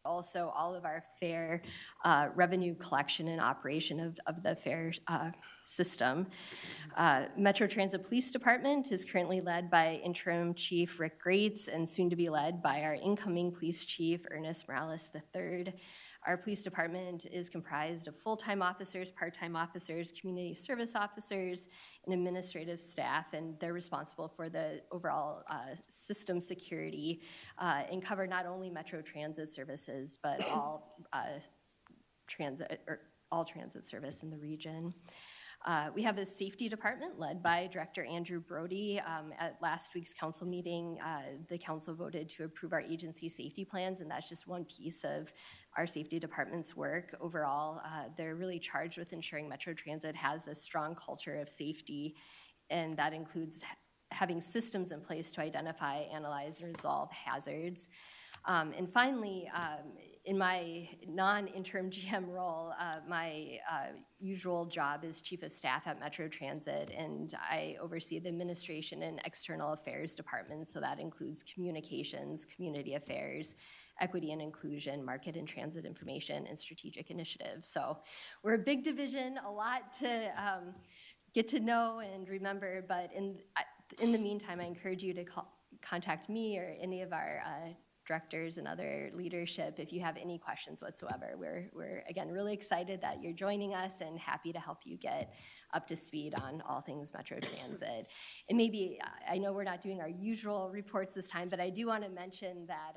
also all of our fare revenue collection and operation of the fare system. Metro Transit Police Department is currently led by Interim Chief Rick Grates and soon to be led by our incoming Police Chief Ernest Morales III. Our police department is comprised of full-time officers, part-time officers, community service officers, and administrative staff, and they're responsible for the overall system security and cover not only Metro Transit services, but all transit service in the region. We have a safety department led by Director Andrew Brody. At last week's council meeting, the council voted to approve our agency safety plans, and that's just one piece of our safety department's work. Overall, they're really charged with ensuring Metro Transit has a strong culture of safety, and that includes having systems in place to identify, analyze, and resolve hazards. And finally, in my non-interim GM role, my usual job is Chief of Staff at Metro Transit, and I oversee the administration and external affairs departments, so that includes communications, community affairs, equity and inclusion, market and transit information, and strategic initiatives. So we're a big division, a lot to get to know and remember, but in the meantime, I encourage you to contact me or any of our directors and other leadership if you have any questions whatsoever. We're again really excited that you're joining us and happy to help you get up to speed on all things Metro Transit. And maybe, I know we're not doing our usual reports this time, but I do want to mention that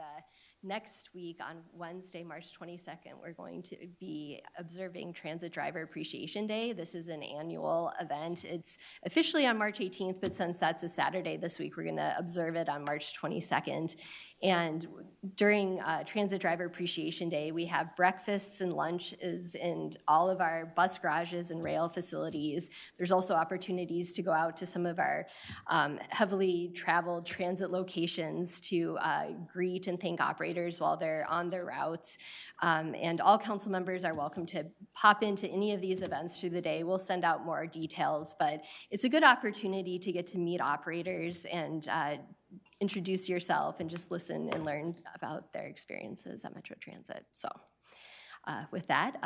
next week on Wednesday, March 22nd, we're going to be observing Transit Driver Appreciation Day. This is an annual event. It's officially on March 18th, but since that's a Saturday this week, we're going to observe it on March 22nd. And during Transit Driver Appreciation Day, we have breakfasts and lunches in all of our bus garages and rail facilities. There's also opportunities to go out to some of our heavily traveled transit locations to greet and thank operators while they're on their routes. And all council members are welcome to pop into any of these events through the day. We'll send out more details, but it's a good opportunity to get to meet operators and introduce yourself and just listen and learn about their experiences at Metro Transit. So with that,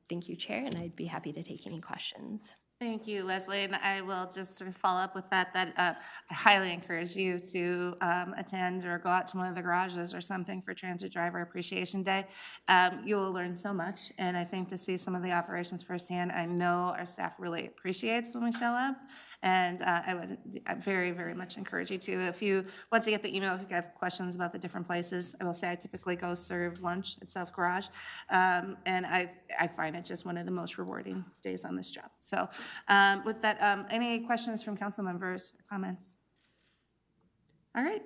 thank you, Chair, and I'd be happy to take any questions. Thank you, Leslie, and I will just sort of follow up with that I highly encourage you to attend or go out to one of the garages or something for Transit Driver Appreciation Day. You will learn so much, and I think to see some of the operations firsthand, I know our staff really appreciates when we show up, and I very, very much encourage you to. Once you get the email, if you have questions about the different places, I will say I typically go serve lunch at South Garage, and I find it just one of the most rewarding days on this job. So. With that, any questions from council members or comments? All right.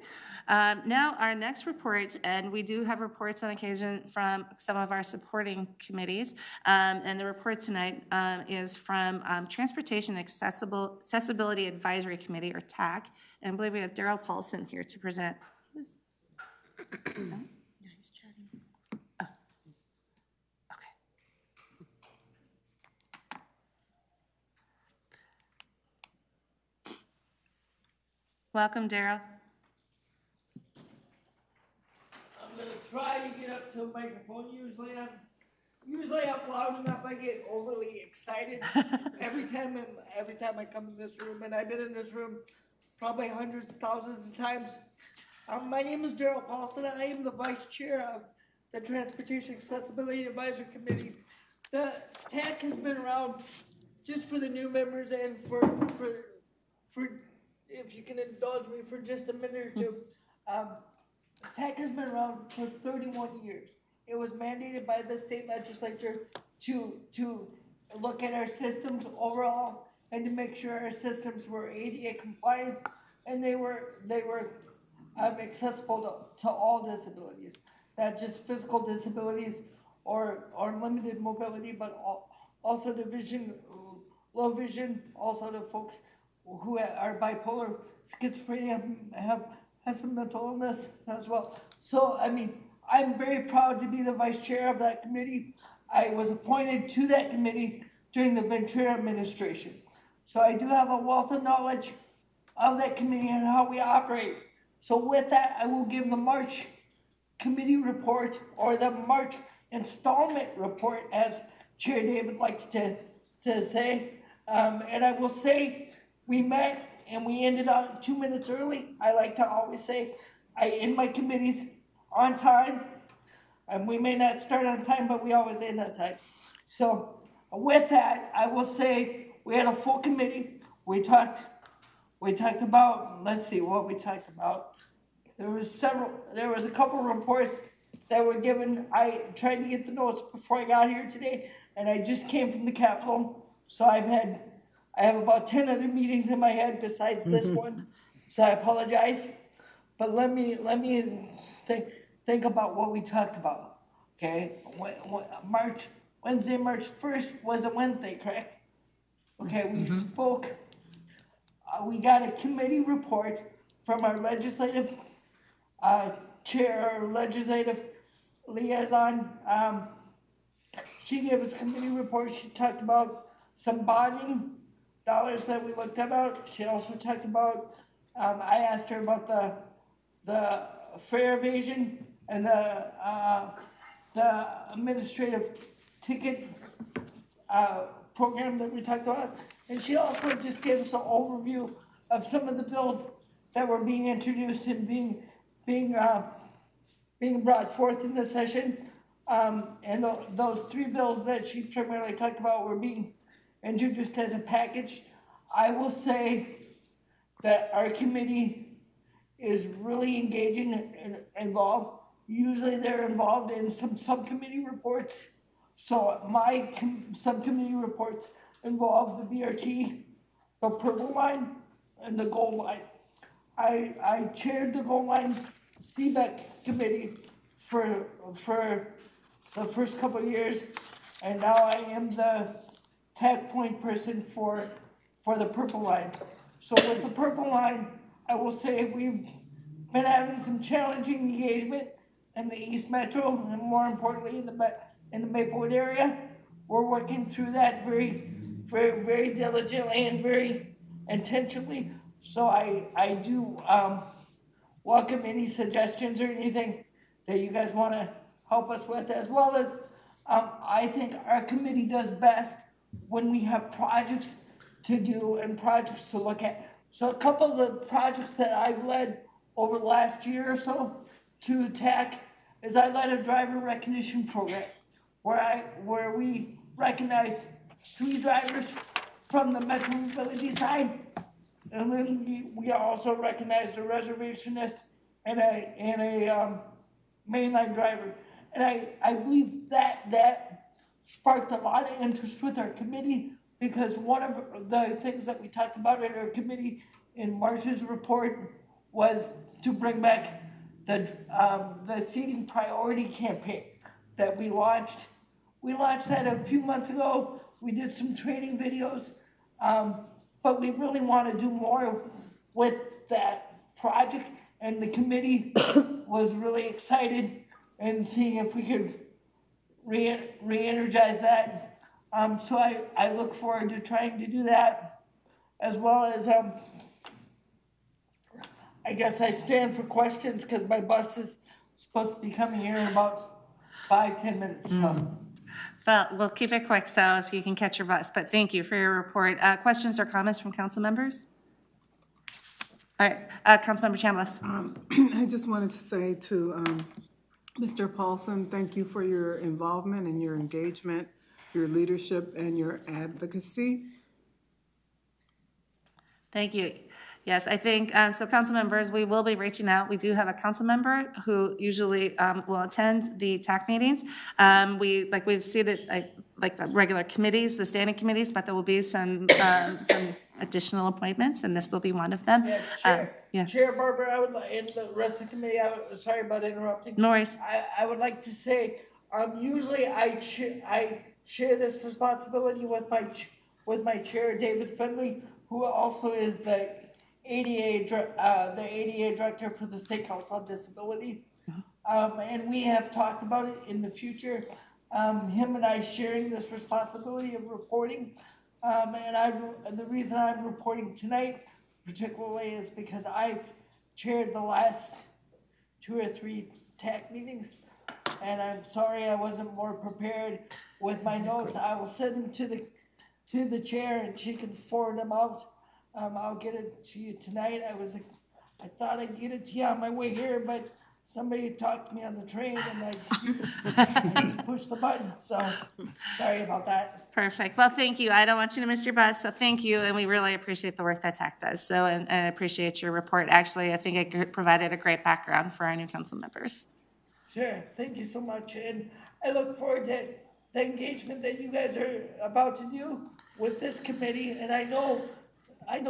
Now our next report, and we do have reports on occasion from some of our supporting committees, and the report tonight is from Transportation Accessibility Advisory Committee, or TAAC, and I believe we have Daryl Paulson here to present. Welcome, Daryl. I'm going to try to get up to a microphone. Usually I'm loud enough. I get overly excited every time I come in this room, and I've been in this room probably hundreds, thousands of times. My name is Daryl Paulson. I am the vice chair of the Transportation Accessibility Advisory Committee. The TAAC has been around, just for the new members and for if you can indulge me for just a minute or two, TAAC has been around for 31 years. It was mandated by the state legislature to look at our systems overall and to make sure our systems were ADA compliant and they were accessible to all disabilities, not just physical disabilities or limited mobility, but also the vision, low vision, also the folks who are bipolar, schizophrenia, have some mental illness as well. So, I mean, I'm very proud to be the vice chair of that committee. I was appointed to that committee during the Ventura administration. So I do have a wealth of knowledge of that committee and how we operate. So with that, I will give the March committee report, or the March installment report, as Chair David likes to say. And I will say, we met and we ended up 2 minutes early. I like to always say, I end my committees on time. And we may not start on time, but we always end on time. So with that, I will say we had a full committee. We talked about, let's see what we talked about. There was a couple of reports that were given. I tried to get the notes before I got here today, and I just came from the Capitol. So I have about 10 other meetings in my head besides this one. So I apologize. But let me think about what we talked about. Okay, Wednesday, March 1st was a Wednesday, correct? Okay, we spoke. We got a committee report from our legislative chair, or legislative liaison. She gave us a committee report. She talked about some bonding dollars that we looked about. She also talked about, I asked her about the fare evasion and the administrative ticket program that we talked about. And she also just gave us an overview of some of the bills that were being introduced and being brought forth in the session. And those three bills that she primarily talked about were being introduced as a package. I will say that our committee is really engaging and involved. Usually they're involved in some subcommittee reports. So my subcommittee reports involve the BRT, the purple line, and the gold line. I chaired the gold line CBEC committee for the first couple of years, and now I am the TAAC point person for the purple line. So with the purple line, I will say we've been having some challenging engagement in the East Metro, and more importantly in the Maplewood area. We're working through that very, very, very diligently and very intentionally. So I do welcome any suggestions or anything that you guys want to help us with, as well as I think our committee does best when we have projects to do and projects to look at. So a couple of the projects that I've led over the last year or so to TAAC is I led a driver recognition program where we recognized 3 drivers from the Metropolitan side, and then we also recognized a reservationist and a mainline driver. And I believe that sparked a lot of interest with our committee, because one of the things that we talked about at our committee in March's report was to bring back the seating priority campaign that we launched. We launched that a few months ago. We did some training videos, but we really want to do more with that project, and the committee was really excited in seeing if we could re-energize that. So I look forward to trying to do that, as well as I guess I stand for questions because my bus is supposed to be coming here in about 5-10 minutes. So. Well, we'll keep it quick so you can catch your bus, but thank you for your report. Questions or comments from council members? All right, Councilmember Chambliss. I just wanted to say to Mr. Paulson, thank you for your involvement and your engagement, your leadership, and your advocacy. Thank you. Yes, I think, so council members, we will be reaching out. We do have a council member who usually will attend the TAAC meetings. We've seated like the regular committees, the standing committees, but there will be some additional appointments, and this will be one of them. Yeah, Chair Barbara, and the rest of the committee, sorry about interrupting. No worries. I would like to say, usually I share this responsibility with my chair, David Finley, who also is the ADA director for the State Council on Disability. And we have talked about it in the future, him and I sharing this responsibility of reporting. And the reason I'm reporting tonight particularly is because I've chaired the last 2 or 3 TAAC meetings. And I'm sorry I wasn't more prepared with my notes. I will send them to the chair and she can forward them out. I'll get it to you tonight. I thought I'd get it to you on my way here, but somebody talked to me on the train and I pushed the button, so sorry about that. Perfect. Well, thank you. I don't want you to miss your bus, so thank you, and we really appreciate the work that TAAC does. So, and I appreciate your report. Actually, I think it provided a great background for our new council members. Sure, thank you so much, and I look forward to the engagement that you guys are about to do with this committee, and I know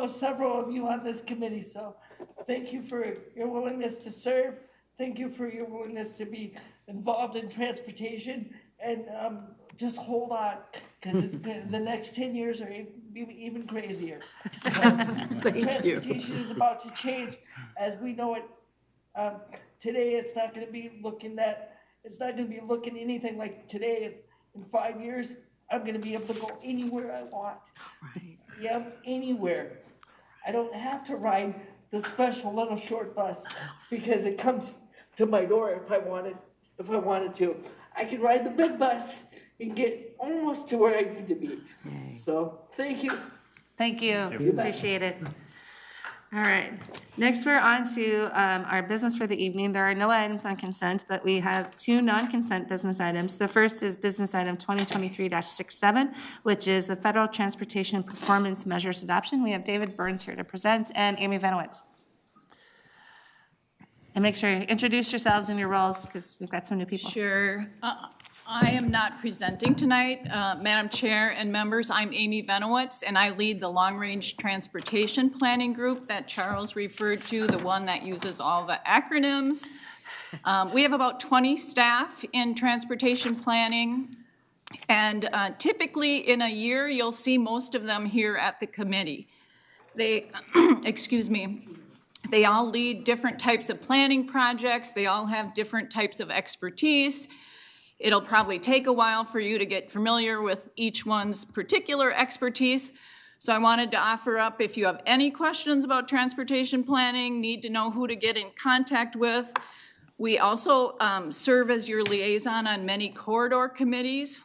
several of you on this committee, so thank you for your willingness to serve. Thank you for your willingness to be involved in transportation, and just hold on, because the next 10 years are even crazier. So, transportation is about to change as we know it. Today, it's not going to be looking anything like today. In 5 years, I'm going to be able to go anywhere I want. Right. Yeah, anywhere. I don't have to ride the special little short bus because it comes to my door if I wanted to. I can ride the big bus and get almost to where I need to be. So, thank you. Thank you. Appreciate it. All right. Next, we're on to our business for the evening. There are no items on consent, but we have 2 non-consent business items. The first is business item 2023-67, which is the Federal Transportation Performance Measures Adoption. We have David Burns here to present and Amy Venowitz. And make sure you introduce yourselves and your roles because we've got some new people. Sure. I am not presenting tonight. Madam Chair and members, I'm Amy Venowitz, and I lead the Long Range Transportation Planning Group that Charles referred to, the one that uses all the acronyms. We have about 20 staff in transportation planning, and typically in a year, you'll see most of them here at the committee. They, excuse me, they all lead different types of planning projects. They all have different types of expertise. It'll probably take a while for you to get familiar with each one's particular expertise. So I wanted to offer up, if you have any questions about transportation planning, need to know who to get in contact with. We also serve as your liaison on many corridor committees.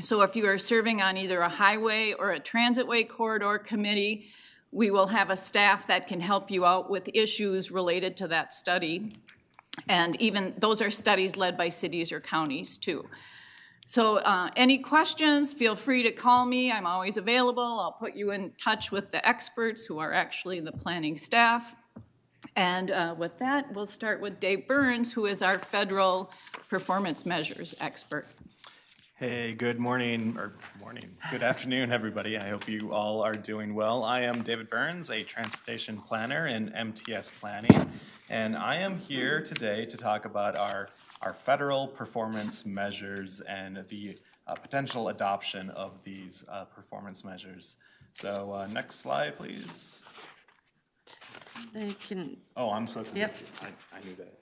So if you are serving on either a highway or a transitway corridor committee, we will have a staff that can help you out with issues related to that study. And even those are studies led by cities or counties too. So any questions, feel free to call me. I'm always available. I'll put you in touch with the experts who are actually the planning staff. And with that, we'll start with Dave Burns, who is our federal performance measures expert. Hey, good morning, good afternoon, everybody. I hope you all are doing well. I am David Burns, a transportation planner in MTS Planning, and I am here today to talk about our federal performance measures and the potential adoption of these performance measures. So next slide, please. They can. Oh, I'm supposed to. Yep. I knew that.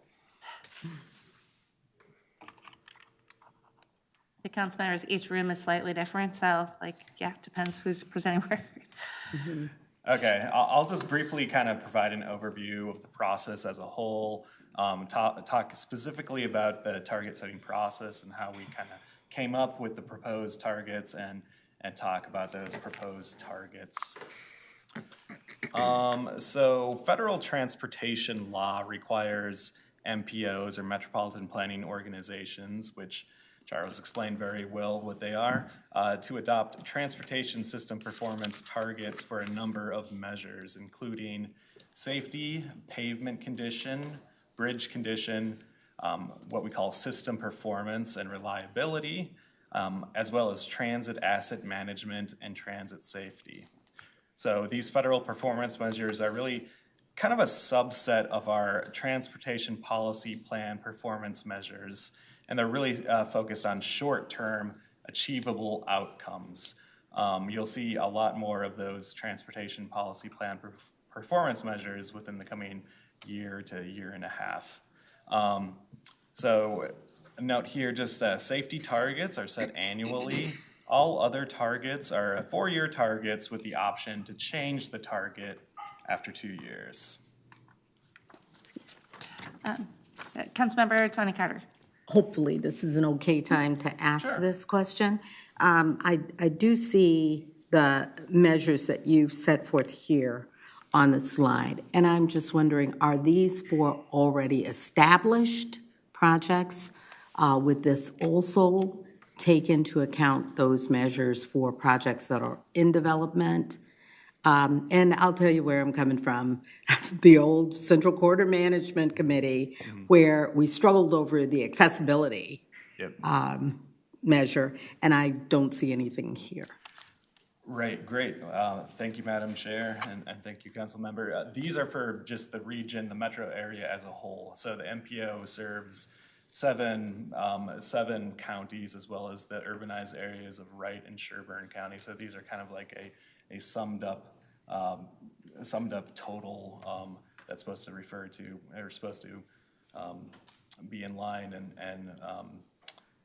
The council members, each room is slightly different, so depends who's presenting where. Okay, I'll just briefly kind of provide an overview of the process as a whole, talk specifically about the target setting process and how we kind of came up with the proposed targets and talk about those proposed targets. So federal transportation law requires MPOs or Metropolitan Planning Organizations, which Charles explained very well what they are, to adopt transportation system performance targets for a number of measures, including safety, pavement condition, bridge condition, what we call system performance and reliability, as well as transit asset management and transit safety. So these federal performance measures are really kind of a subset of our transportation policy plan performance measures, and they're really focused on short-term achievable outcomes. You'll see a lot more of those transportation policy plan performance measures within the coming year to year and a half. So a note here, just safety targets are set annually. All other targets are 4-year targets with the option to change the target after 2 years. Councilmember Tony Carter. Hopefully, this is an okay time to ask this question. I do see the measures that you've set forth here on the slide, and I'm just wondering, are these for already established projects? Would this also take into account those measures for projects that are in development? And I'll tell you where I'm coming from. The old Central Corridor Management Committee, where we struggled over the accessibility measure, and I don't see anything here. Right, great. Thank you, Madam Chair, and thank you, Council Member. These are for just the region, the metro area as a whole. So the MPO serves seven counties, as well as the urbanized areas of Wright and Sherburne County. So these are kind of like a summed up total that's supposed to refer to, or supposed to be in line and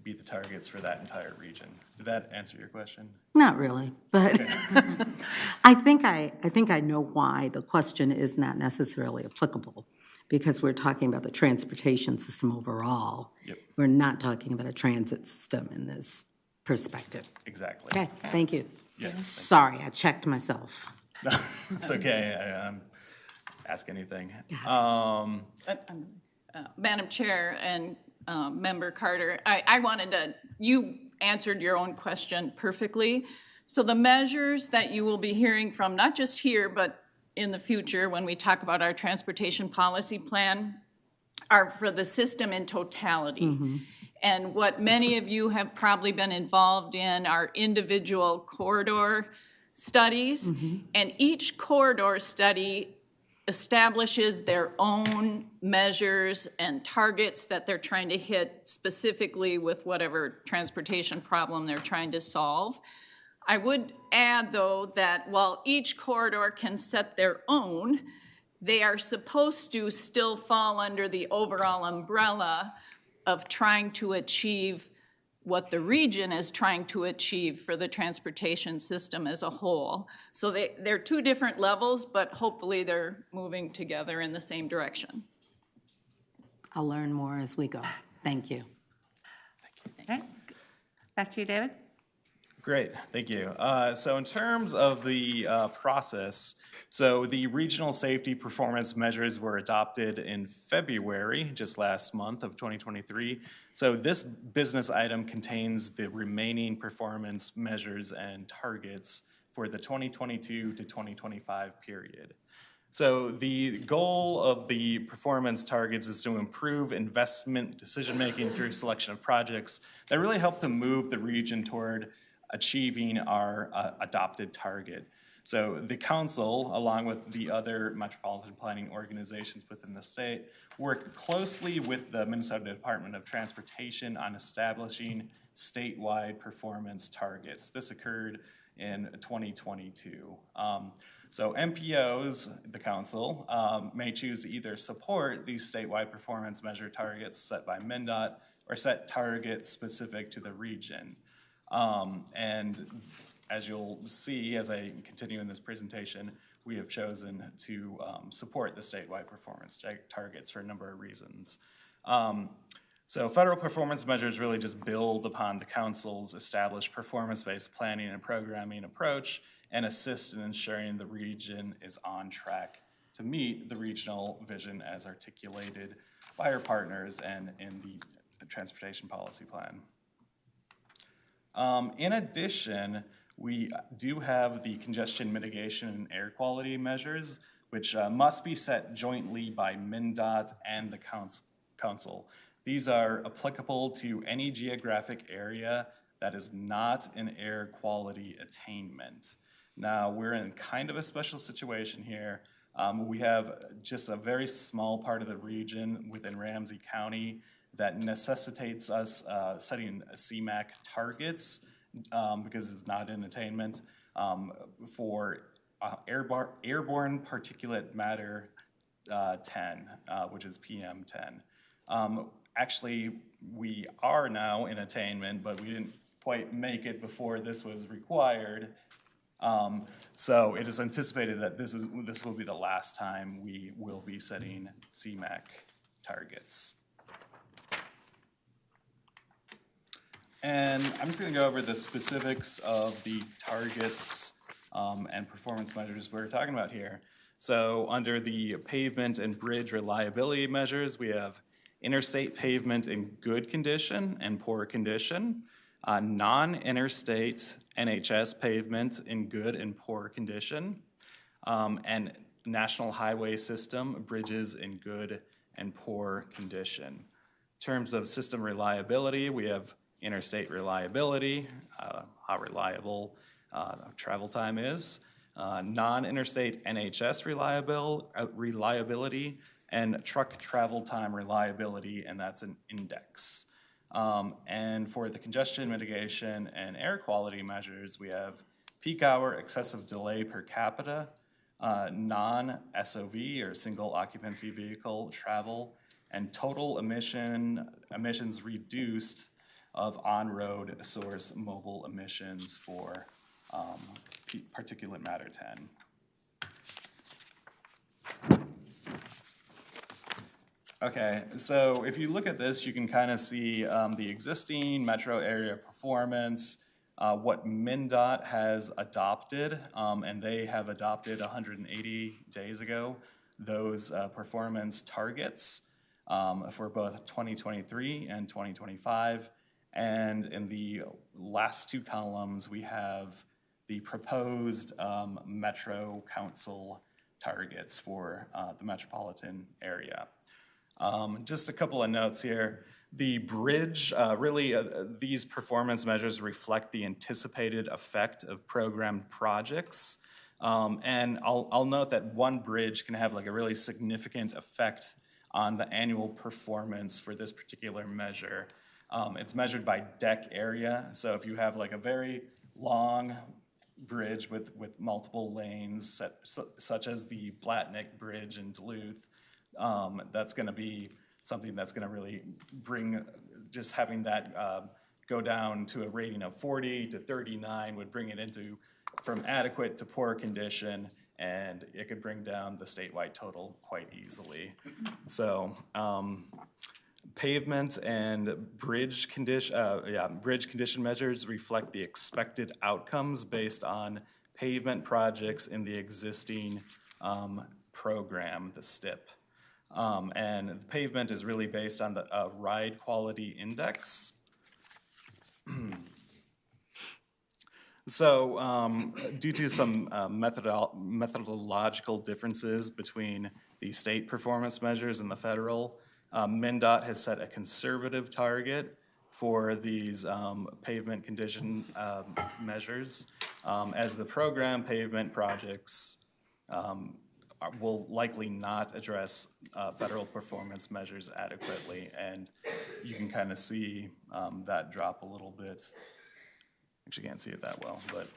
be the targets for that entire region. Did that answer your question? Not really, but I think I know why the question is not necessarily applicable, because we're talking about the transportation system overall. Yep. We're not talking about a transit system in this perspective. Exactly. Okay, thank you. Yes. Sorry, I checked myself. It's okay. Ask anything. Madam Chair and Member Carter, I wanted to, you answered your own question perfectly. So the measures that you will be hearing from, not just here, but in the future when we talk about our transportation policy plan, are for the system in totality. And what many of you have probably been involved in are individual corridor studies. And each corridor study establishes their own measures and targets that they're trying to hit specifically with whatever transportation problem they're trying to solve. I would add, though, that while each corridor can set their own, they are supposed to still fall under the overall umbrella of trying to achieve what the region is trying to achieve for the transportation system as a whole. So they're two different levels, but hopefully they're moving together in the same direction. I'll learn more as we go. Thank you. Okay. Back to you, David. Great, thank you. So in terms of the process, so the regional safety performance measures were adopted in February, just last month of 2023. So this business item contains the remaining performance measures and targets for the 2022 to 2025 period. So the goal of the performance targets is to improve investment decision-making through selection of projects that really help to move the region toward achieving our adopted target. So the council, along with the other metropolitan planning organizations within the state, work closely with the Minnesota Department of Transportation on establishing statewide performance targets. This occurred in 2022. So MPOs, the council, may choose to either support these statewide performance measure targets set by MnDOT or set targets specific to the region. And as you'll see as I continue in this presentation, we have chosen to support the statewide performance targets for a number of reasons. So federal performance measures really just build upon the council's established performance-based planning and programming approach and assist in ensuring the region is on track to meet the regional vision as articulated by our partners and in the transportation policy plan. In addition, we do have the congestion mitigation and air quality measures, which must be set jointly by MnDOT and the council. These are applicable to any geographic area that is not in air quality attainment. Now, we're in kind of a special situation here. We have just a very small part of the region within Ramsey County that necessitates us setting CMAQ targets because it's not in attainment for airborne particulate matter 10, which is PM10. Actually, we are now in attainment, but we didn't quite make it before this was required. So it is anticipated that this will be the last time we will be setting CMAQ targets. And I'm just going to go over the specifics of the targets and performance measures we're talking about here. So under the pavement and bridge reliability measures, we have interstate pavement in good condition and poor condition, non-interstate NHS pavement in good and poor condition, and national highway system bridges in good and poor condition. In terms of system reliability, we have interstate reliability, how reliable travel time is, non-interstate NHS reliability, and truck travel time reliability, and that's an index. And for the congestion mitigation and air quality measures, we have peak hour excessive delay per capita, non-SOV or single occupancy vehicle travel, and total emissions reduced of on-road source mobile emissions for particulate matter 10. Okay, so if you look at this, you can kind of see the existing metro area performance, what MnDOT has adopted, and they have adopted 180 days ago, those performance targets for both 2023 and 2025. And in the last two columns, we have the proposed Metro Council targets for the metropolitan area. Just a couple of notes here. The bridge, these performance measures reflect the anticipated effect of programmed projects. And I'll note that one bridge can have like a really significant effect on the annual performance for this particular measure. It's measured by deck area. So if you have like a very long bridge with multiple lanes, such as the Blatnick Bridge in Duluth, that's going to be something that's going to really bring, just having that go down to a rating of 40 to 39 would bring it into from adequate to poor condition, and it could bring down the statewide total quite easily. So pavement and bridge condition measures reflect the expected outcomes based on pavement projects in the existing program, the STIP. And the pavement is really based on the ride quality index. So due to some methodological differences between the state performance measures and the federal, MnDOT has set a conservative target for these pavement condition measures, as the program pavement projects will likely not address federal performance measures adequately, and you can kind of see that drop a little bit. Actually, can't see it that well, but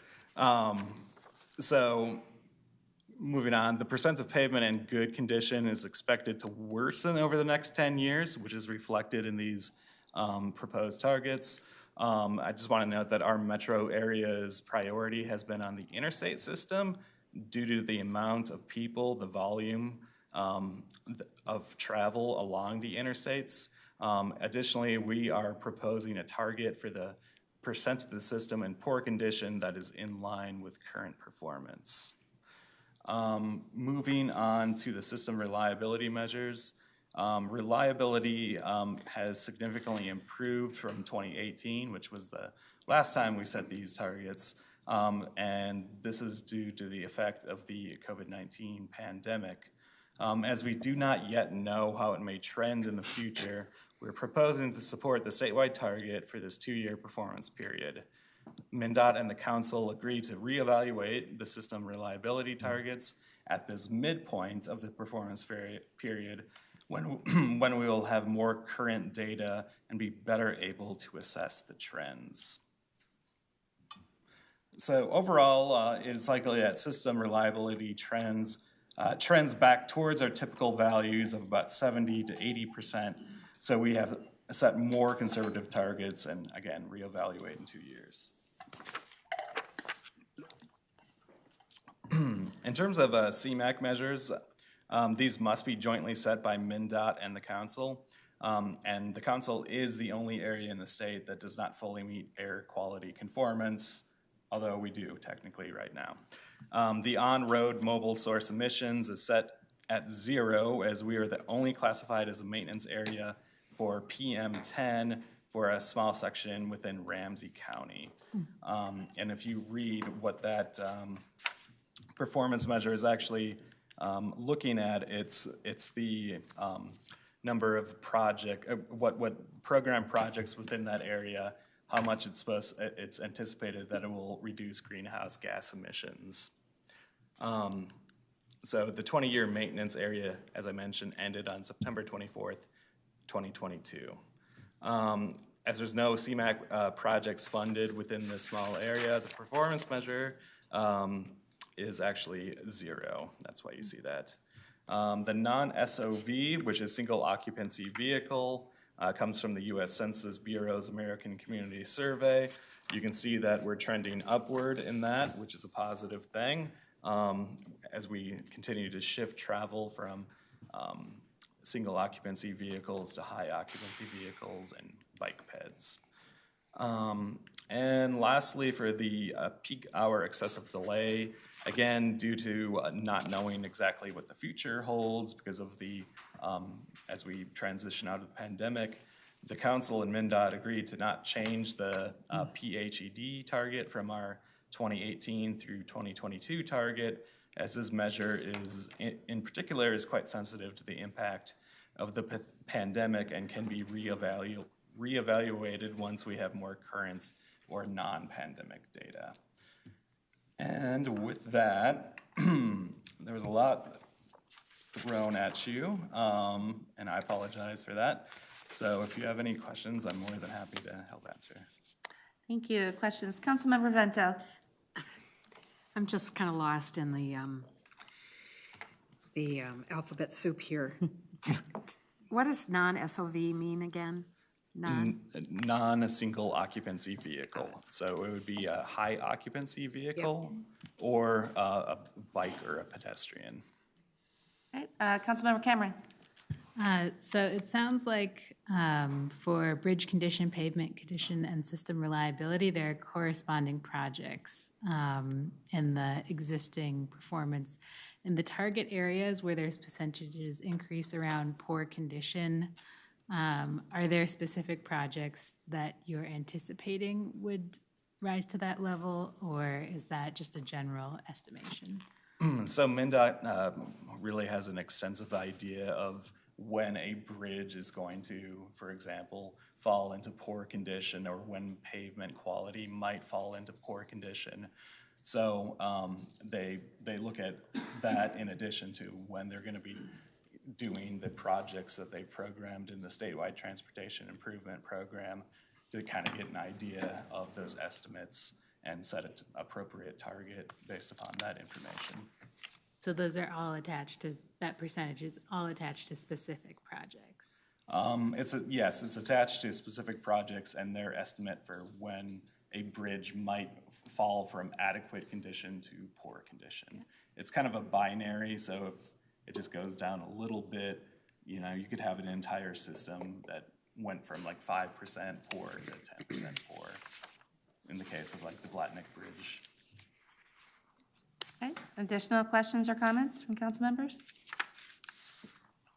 so moving on, the percent of pavement in good condition is expected to worsen over the next 10 years, which is reflected in these proposed targets. I just want to note that our metro area's priority has been on the interstate system due to the amount of people, the volume of travel along the interstates. Additionally, we are proposing a target for the percent of the system in poor condition that is in line with current performance. Moving on to the system reliability measures. Reliability has significantly improved from 2018, which was the last time we set these targets. And this is due to the effect of the COVID-19 pandemic. As we do not yet know how it may trend in the future, we're proposing to support the statewide target for this 2-year performance period. MnDOT and the council agreed to reevaluate the system reliability targets at this midpoint of the performance period when we will have more current data and be better able to assess the trends. So overall, it's likely that system reliability trends back towards our typical values of about 70 to 80%. So we have set more conservative targets and again, reevaluate in 2 years. In terms of CMAQ measures, These must be jointly set by MnDOT and the council. And the council is the only area in the state that does not fully meet air quality conformance, although we do technically right now. The on-road mobile source emissions is set at 0, as we are the only classified as a maintenance area for PM10 for a small section within Ramsey County. And if you read what that performance measure is actually looking at, it's the number of what program projects within that area, how much it's anticipated that it will reduce greenhouse gas emissions. So the 20-year maintenance area, as I mentioned, ended on September 24th, 2022. As there's no CMAQ projects funded within this small area, the performance measure is actually 0. That's why you see that. The non-SOV, which is single occupancy vehicle, comes from the U.S. Census Bureau's American Community Survey. You can see that we're trending upward in that, which is a positive thing, as we continue to shift travel from single occupancy vehicles to high occupancy vehicles and bike peds. And lastly, for the peak hour excessive delay, again, due to not knowing exactly what the future holds because of the, as we transition out of the pandemic, the council and MnDOT agreed to not change the PHED target from our 2018 through 2022 target, as this measure is, in particular, is quite sensitive to the impact of the pandemic and can be reevaluated once we have more current or non-pandemic data. And with that, there was a lot thrown at you, and I apologize for that. So if you have any questions, I'm more than happy to help answer. Thank you. Questions? Councilmember Vento. I'm just kind of lost in the alphabet soup here. What does non-SOV mean again? Non-single occupancy vehicle. So it would be a high occupancy vehicle or a bike or a pedestrian. Right. Councilmember Cameron. So it sounds like for bridge condition, pavement condition, and system reliability, there are corresponding projects in the existing performance. In the target areas where there's percentages increase around poor condition, are there specific projects that you're anticipating would rise to that level, or is that just a general estimation? So MnDOT really has an extensive idea of when a bridge is going to, for example, fall into poor condition, or when pavement quality might fall into poor condition. So they look at that in addition to when they're going to be doing the projects that they've programmed in the statewide transportation improvement program to kind of get an idea of those estimates and set an appropriate target based upon that information. So those are all attached to, that percentage is all attached to specific projects? Yes, it's attached to specific projects and their estimate for when a bridge might fall from adequate condition to poor condition. It's kind of a binary, so if it just goes down a little bit, you know, you could have an entire system that went from like 5% poor to 10% poor in the case of like the Blatnick Bridge. Okay. Additional questions or comments from council members?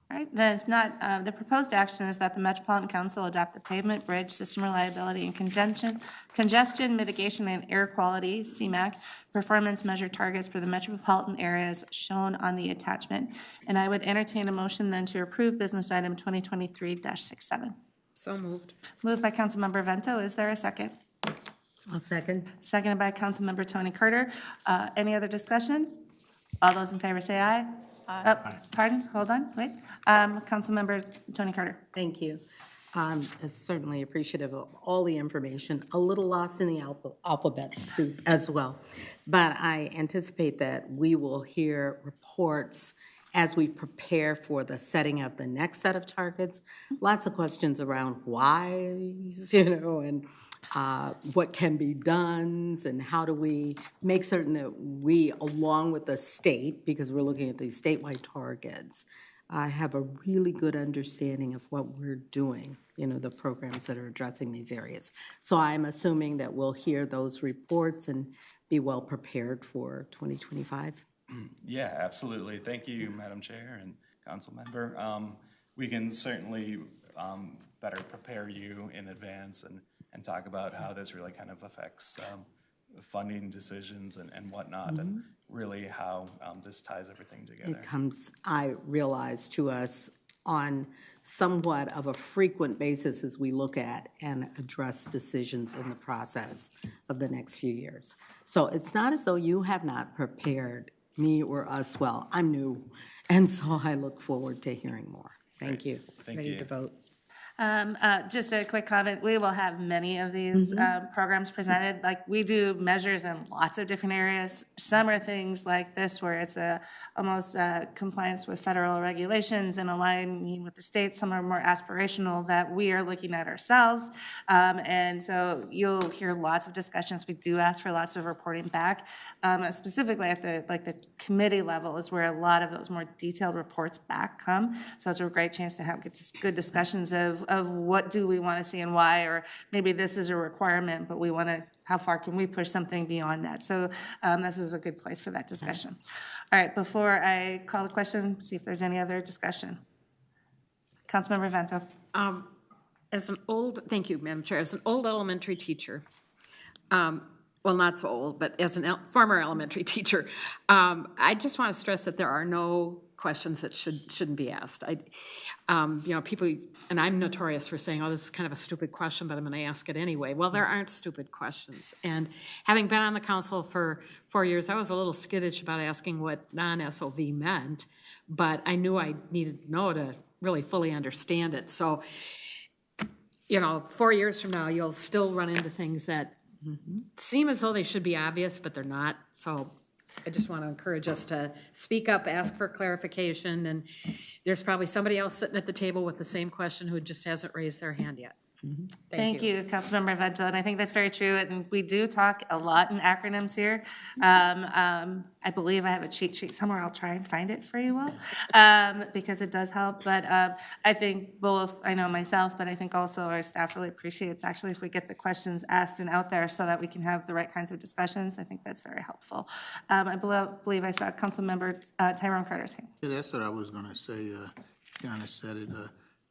All right, then if not, the proposed action is that the Metropolitan Council adopt the pavement, bridge, system reliability, and congestion mitigation and air quality, CMAQ, performance measure targets for the metropolitan areas shown on the attachment. And I would entertain a motion then to approve business item 2023-67. So moved. Moved by Councilmember Vento. Is there a second? I'll second. Seconded by Councilmember Tony Carter. Any other discussion? All those in favor say aye. Pardon, hold on, wait. Councilmember Tony Carter. Thank you. Certainly appreciative of all the information, a little lost in the alphabet soup as well. But I anticipate that we will hear reports as we prepare for the setting of the next set of targets. Lots of questions around why, you know, and what can be done, and how do we make certain that we, along with the state, because we're looking at these statewide targets, have a really good understanding of what we're doing, the programs that are addressing these areas. So I'm assuming that we'll hear those reports and be well prepared for 2025. Yeah, absolutely. Thank you, Madam Chair and Council Member. We can certainly better prepare you in advance and talk about how this really kind of affects funding decisions and whatnot, and really how this ties everything together. It comes, I realize, to us on somewhat of a frequent basis as we look at and address decisions in the process of the next few years. So it's not as though you have not prepared me or us well. I'm new, and so I look forward to hearing more. Thank you. Thank Ready you. to vote. Just a quick comment, we will have many of these programs presented. Like, we do measures in lots of different areas. Some are things like this where it's almost compliance with federal regulations and aligning with the state. Some are more aspirational that we are looking at ourselves. And so you'll hear lots of discussions. We do ask for lots of reporting back. Specifically at the committee level is where a lot of those more detailed reports back come. So it's a great chance to have good discussions of what do we want to see and why, or maybe this is a requirement, but we want to, how far can we push something beyond that? So this is a good place for that discussion. All right, before I call the question, see if there's any other discussion. Councilmember Vento. Thank you, Madam Chair. As an old elementary teacher, well, not so old, but as a former elementary teacher, I just want to stress that there are no questions that shouldn't be asked. People, and I'm notorious for saying, oh, this is kind of a stupid question, but I'm going to ask it anyway. Well, there aren't stupid questions. And having been on the council for 4 years, I was a little skittish about asking what non-SOV meant, but I knew I needed to know to really fully understand it. So, 4 years from now, you'll still run into things that seem as though they should be obvious, but they're not. So I just want to encourage us to speak up, ask for clarification, and there's probably somebody else sitting at the table with the same question who just hasn't raised their hand yet. Thank you, Councilmember Vento, and I think that's very true, and we do talk a lot in acronyms here. I believe I have a cheat sheet somewhere. I'll try and find it for you all, because it does help, but I think both, I know myself, but I think also our staff really appreciates actually if we get the questions asked and out there so that we can have the right kinds of discussions. I think that's very helpful. I believe I saw Councilmember Tyrone Carter's hand. Yeah, that's what I was gonna say. Kind of said it.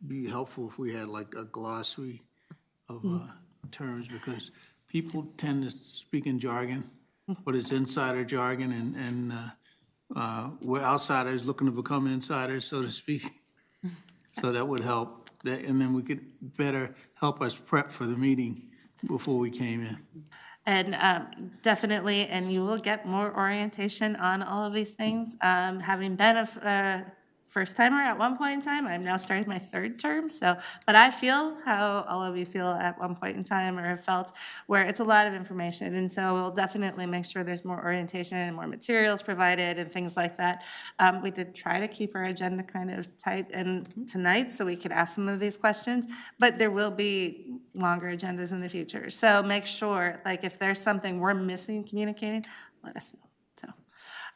Be helpful if we had like a glossary of terms, because people tend to speak in jargon, but it's insider jargon, and we're outsiders looking to become insiders, so to speak. So that would help. And then we could better help us prep for the meeting before we came in. And definitely, and you will get more orientation on all of these things. Having been a first-timer at one point in time, I'm now starting my third term, but I feel how all of you feel at one point in time or have felt, where it's a lot of information, and so we'll definitely make sure there's more orientation and more materials provided and things like that. We did try to keep our agenda kind of tight and tonight so we could ask some of these questions, but there will be longer agendas in the future. So make sure, like, if there's something we're missing communicating, let us know. So,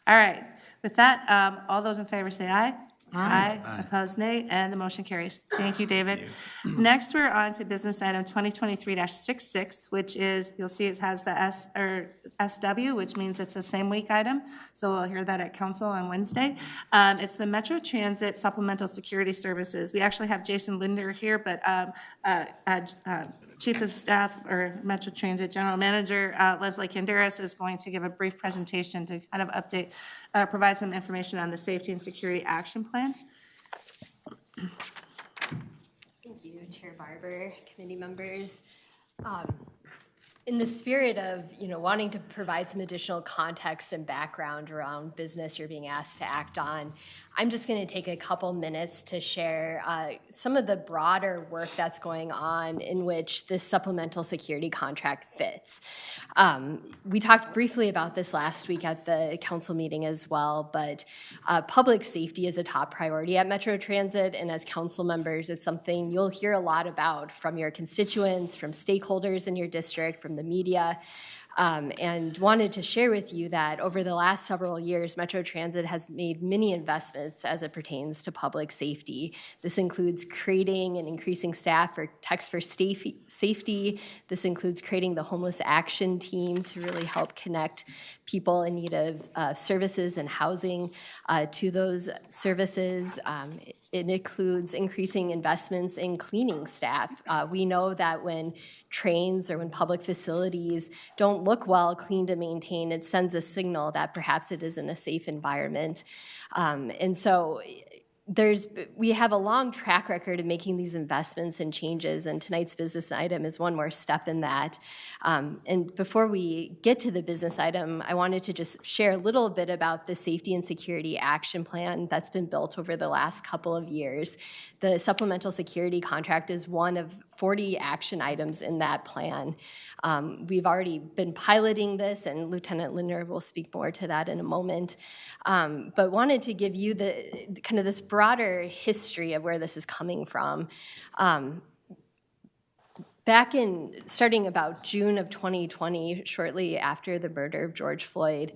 all right. With that, all those in favor say aye. Aye. Opposed, nay, and the motion carries. Thank you, David. Next, we're on to business item 2023-66, which is, you'll see it has the SW, which means it's the same week item. So we'll hear that at council on Wednesday. It's the Metro Transit Supplemental Security Services. We actually have Jason Lindner here, but Chief of Staff or Metro Transit General Manager Leslie Canderas is going to give a brief presentation to kind of update, provide some information on the Safety and Security Action Plan. Thank you, Chair Barber, committee members. In the spirit of, wanting to provide some additional context and background around business you're being asked to act on, I'm just going to take a couple minutes to share some of the broader work that's going on in which this supplemental security contract fits. We talked briefly about this last week at the council meeting as well, but public safety is a top priority at Metro Transit, and as council members, it's something you'll hear a lot about from your constituents, from stakeholders in your district, from the media. And wanted to share with you that over the last several years, Metro Transit has made many investments as it pertains to public safety. This includes creating and increasing staff for Text for Safety. This includes creating the Homeless Action Team to really help connect people in need of services and housing to those services. It includes increasing investments in cleaning staff. We know that when trains or when public facilities don't look well cleaned and maintained, it sends a signal that perhaps it isn't a safe environment. And so we have a long track record of making these investments and changes, and tonight's business item is one more step in that. And before we get to the business item, I wanted to just share a little bit about the Safety and Security Action Plan that's been built over the last couple of years. The Supplemental Security Contract is one of 40 action items in that plan. We've already been piloting this, and Lieutenant Lindner will speak more to that in a moment. But wanted to give you the kind of this broader history of where this is coming from. Starting about June of 2020, shortly after the murder of George Floyd,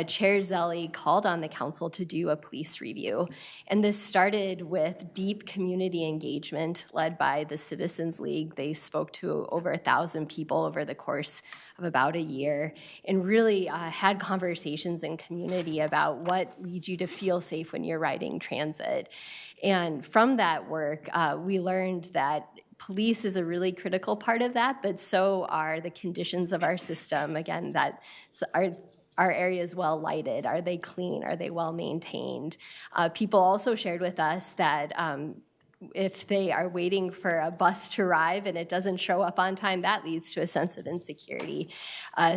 Chair Zelli called on the council to do a police review. And this started with deep community engagement led by the Citizens League. They spoke to over 1,000 people over the course of about a year and really had conversations in community about what leads you to feel safe when you're riding transit. And from that work, we learned that police is a really critical part of that, but so are the conditions of our system. Again, that our areas well lighted? Are they clean? Are they well maintained? People also shared with us that if they are waiting for a bus to arrive and it doesn't show up on time, that leads to a sense of insecurity.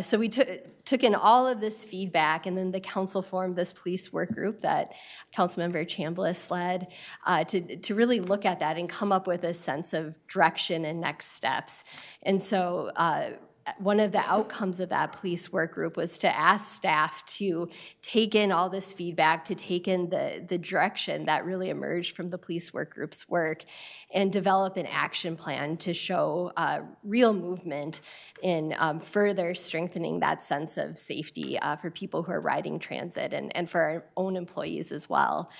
So we took in all of this feedback, and then the council formed this police work group that Councilmember Chambliss led to really look at that and come up with a sense of direction and next steps. And so one of the outcomes of that police work group was to ask staff to take in all this feedback, to take in the direction that really emerged from the police work group's work, and develop an action plan to show real movement in further strengthening that sense of safety for people who are riding transit and for our own employees as well.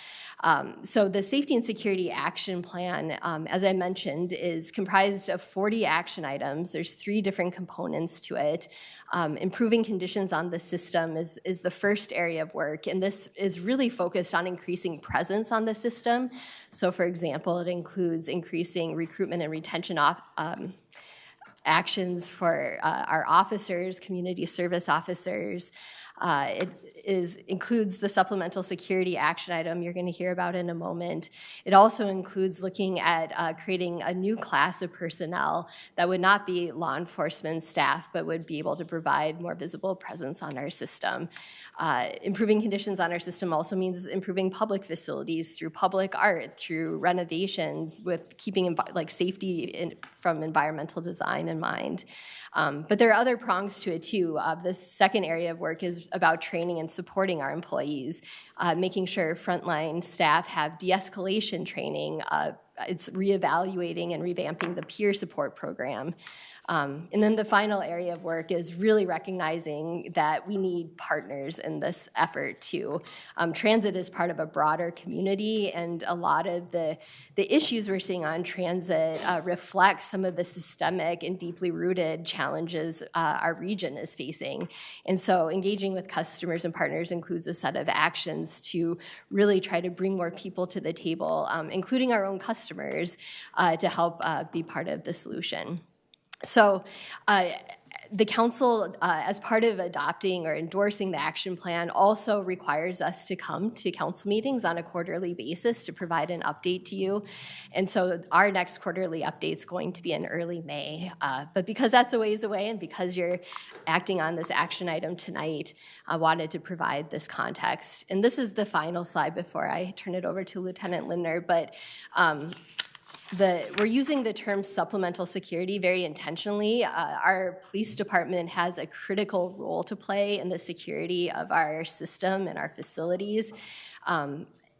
So the Safety and Security Action Plan, as I mentioned, is comprised of 40 action items. There's 3 different components to it. Improving conditions on the system is the first area of work, and this is really focused on increasing presence on the system. So for example, it includes increasing recruitment and retention actions for our officers, community service officers. It includes the supplemental security action item you're going to hear about in a moment. It also includes looking at creating a new class of personnel that would not be law enforcement staff, but would be able to provide more visible presence on our system. Improving conditions on our system also means improving public facilities through public art, through renovations, with keeping safety from environmental design in mind. But there are other prongs to it too. The second area of work is about training and supporting our employees, making sure frontline staff have de-escalation training. It's reevaluating and revamping the peer support program. And then the final area of work is really recognizing that we need partners in this effort too. Transit is part of a broader community, and a lot of the issues we're seeing on transit reflect some of the systemic and deeply rooted challenges our region is facing. And so engaging with customers and partners includes a set of actions to really try to bring more people to the table, including our own customers, to help be part of the solution. So The council, as part of adopting or endorsing the action plan, also requires us to come to council meetings on a quarterly basis to provide an update to you. And so our next quarterly update is going to be in early May. But because that's a ways away and because you're acting on this action item tonight, I wanted to provide this context. And this is the final slide before I turn it over to Lieutenant Lindner, but we're using the term supplemental security very intentionally. Our police department has a critical role to play in the security of our system and our facilities.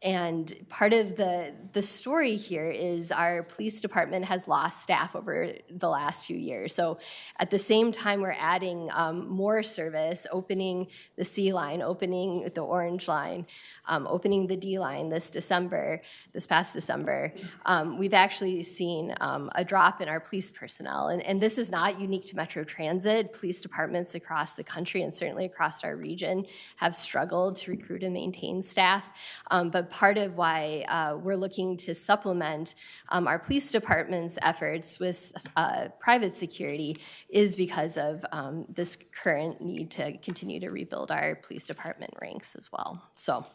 And part of the story here is our police department has lost staff over the last few years. So at the same time, we're adding more service, opening the C line, opening the orange line, opening the D line this past December. We've actually seen a drop in our police personnel. And this is not unique to Metro Transit. Police departments across the country and certainly across our region have struggled to recruit and maintain staff. But part of why we're looking to supplement our police department's efforts with private security is because of this current need to continue to rebuild our police department ranks as well. So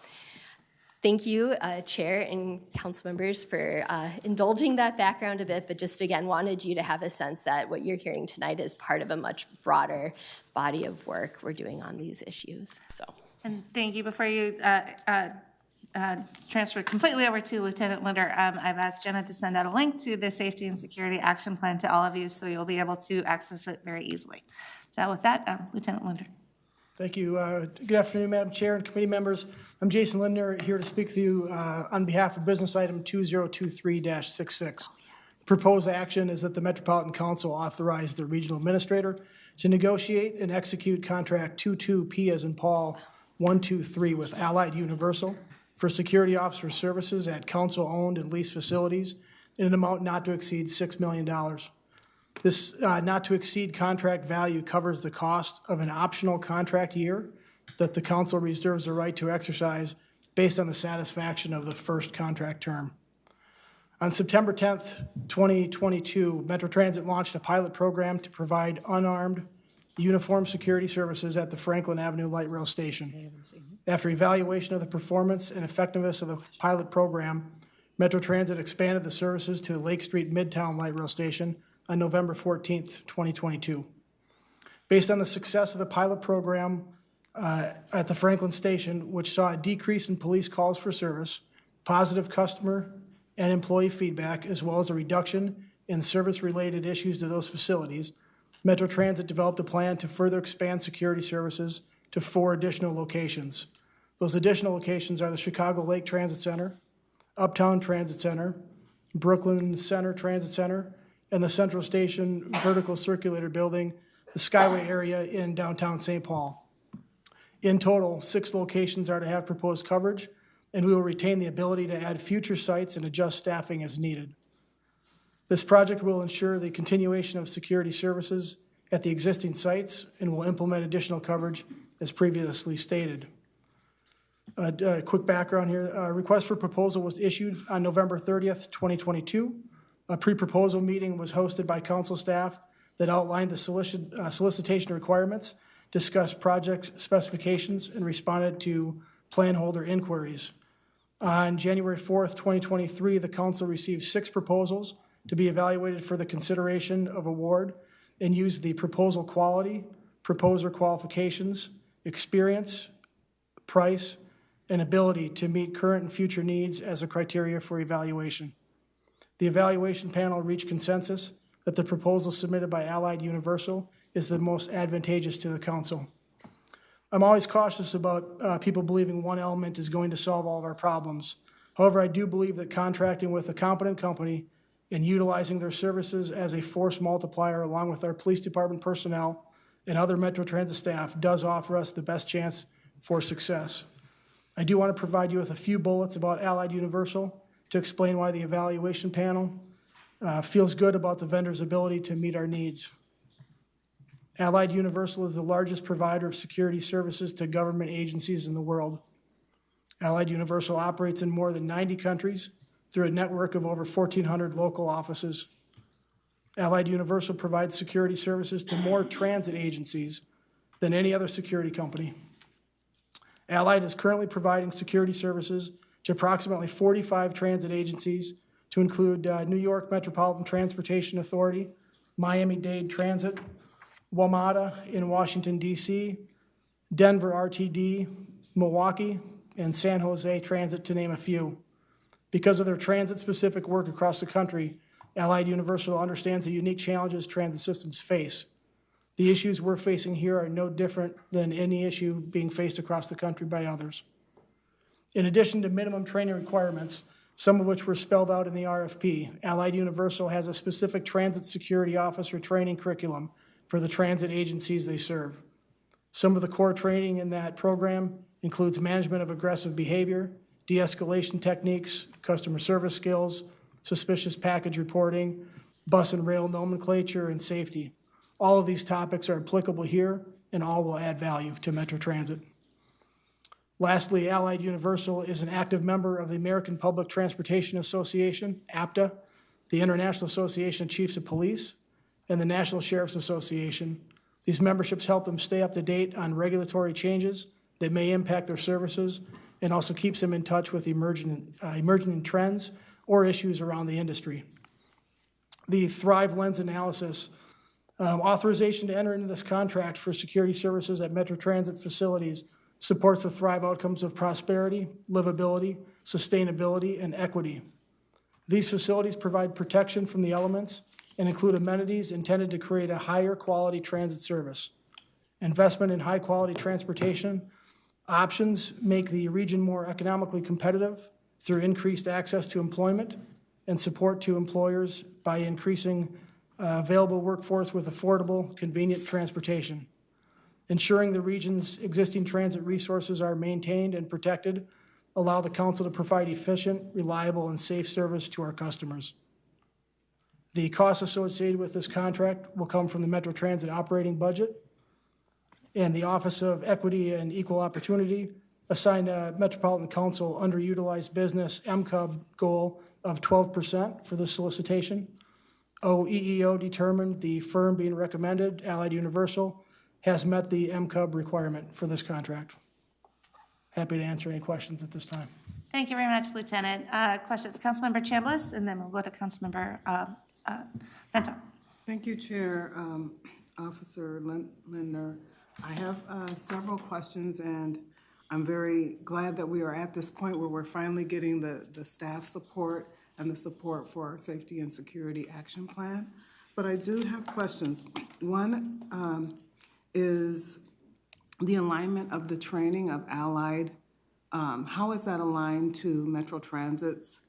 thank you, Chair and council members, for indulging that background a bit, but just again wanted you to have a sense that what you're hearing tonight is part of a much broader body of work we're doing on these issues. So. And thank you. Before you transfer completely over to Lieutenant Lindner, I've asked Jenna to send out a link to the Safety and Security Action Plan to all of you, so you'll be able to access it very easily. So with that, Lieutenant Lindner. Thank you. Good afternoon, Madam Chair and committee members. I'm Jason Lindner, here to speak to you on behalf of business item 2023-66. The proposed action is that the Metropolitan Council authorize the regional administrator to negotiate and execute contract 22P as in Paul 123 with Allied Universal for security officer services at council-owned and leased facilities in an amount not to exceed $6 million. This not-to-exceed contract value covers the cost of an optional contract year that the council reserves the right to exercise based on the satisfaction of the first contract term. On September 10th, 2022, Metro Transit launched a pilot program to provide unarmed uniform security services at the Franklin Avenue Light Rail Station. After evaluation of the performance and effectiveness of the pilot program, Metro Transit expanded the services to the Lake Street Midtown Light Rail Station on November 14th, 2022. Based on the success of the pilot program at the Franklin Station, which saw a decrease in police calls for service, positive customer and employee feedback, as well as a reduction in service-related issues to those facilities, Metro Transit developed a plan to further expand security services to 4 additional locations. Those additional locations are the Chicago Lake Transit Center, Uptown Transit Center, Brooklyn Center Transit Center, and the Central Station Vertical Circulator Building, the Skyway area in downtown St. Paul. In total, 6 locations are to have proposed coverage, and we will retain the ability to add future sites and adjust staffing as needed. This project will ensure the continuation of security services at the existing sites and will implement additional coverage as previously stated. A quick background here. A request for proposal was issued on November 30th, 2022. A pre-proposal meeting was hosted by council staff that outlined the solicitation requirements, discussed project specifications, and responded to plan holder inquiries. On January 4th, 2023, the council received 6 proposals to be evaluated for the consideration of award and used the proposal quality, proposer qualifications, experience, price, and ability to meet current and future needs as a criteria for evaluation. The evaluation panel reached consensus that the proposal submitted by Allied Universal is the most advantageous to the council. I'm always cautious about people believing one element is going to solve all of our problems. However, I do believe that contracting with a competent company and utilizing their services as a force multiplier along with our police department personnel and other Metro Transit staff does offer us the best chance for success. I do want to provide you with a few bullets about Allied Universal to explain why the evaluation panel feels good about the vendor's ability to meet our needs. Allied Universal is the largest provider of security services to government agencies in the world. Allied Universal operates in more than 90 countries through a network of over 1,400 local offices. Allied Universal provides security services to more transit agencies than any other security company. Allied is currently providing security services to approximately 45 transit agencies, to include New York Metropolitan Transportation Authority, Miami-Dade Transit, WMATA in Washington, D.C., Denver RTD, Milwaukee, and San Jose Transit, to name a few. Because of their transit-specific work across the country, Allied Universal understands the unique challenges transit systems face. The issues we're facing here are no different than any issue being faced across the country by others. In addition to minimum training requirements, some of which were spelled out in the RFP, Allied Universal has a specific transit security officer training curriculum for the transit agencies they serve. Some of the core training in that program includes management of aggressive behavior, de-escalation techniques, customer service skills, suspicious package reporting, bus and rail nomenclature, and safety. All of these topics are applicable here, and all will add value to Metro Transit. Lastly, Allied Universal is an active member of the American Public Transportation Association, APTA, the International Association of Chiefs of Police, and the National Sheriff's Association. These memberships help them stay up to date on regulatory changes that may impact their services, and also keeps them in touch with emerging trends or issues around the industry. The Thrive Lens analysis, authorization to enter into this contract for security services at Metro Transit facilities supports the Thrive outcomes of prosperity, livability, sustainability, and equity. These facilities provide protection from the elements and include amenities intended to create a higher quality transit service. Investment in high quality transportation options make the region more economically competitive through increased access to employment and support to employers by increasing available workforce with affordable, convenient transportation. Ensuring the region's existing transit resources are maintained and protected allow the council to provide efficient, reliable, and safe service to our customers. The costs associated with this contract will come from the Metro Transit operating budget, and the Office of Equity and Equal Opportunity assigned a Metropolitan Council underutilized business MCUB goal of 12% for this solicitation. OEEO determined the firm being recommended, Allied Universal, has met the MCUB requirement for this contract. Happy to answer any questions at this time. Thank you very much, Lieutenant. Questions? Councilmember Chambliss, and then we'll go to Councilmember Vento. Thank you, Chair. Officer Lindner. I have several questions, and I'm very glad that we are at this point where we're finally getting the staff support and the support for our safety and security action plan. But I do have questions. One is the alignment of the training of Allied. How is that aligned to Metro Transit's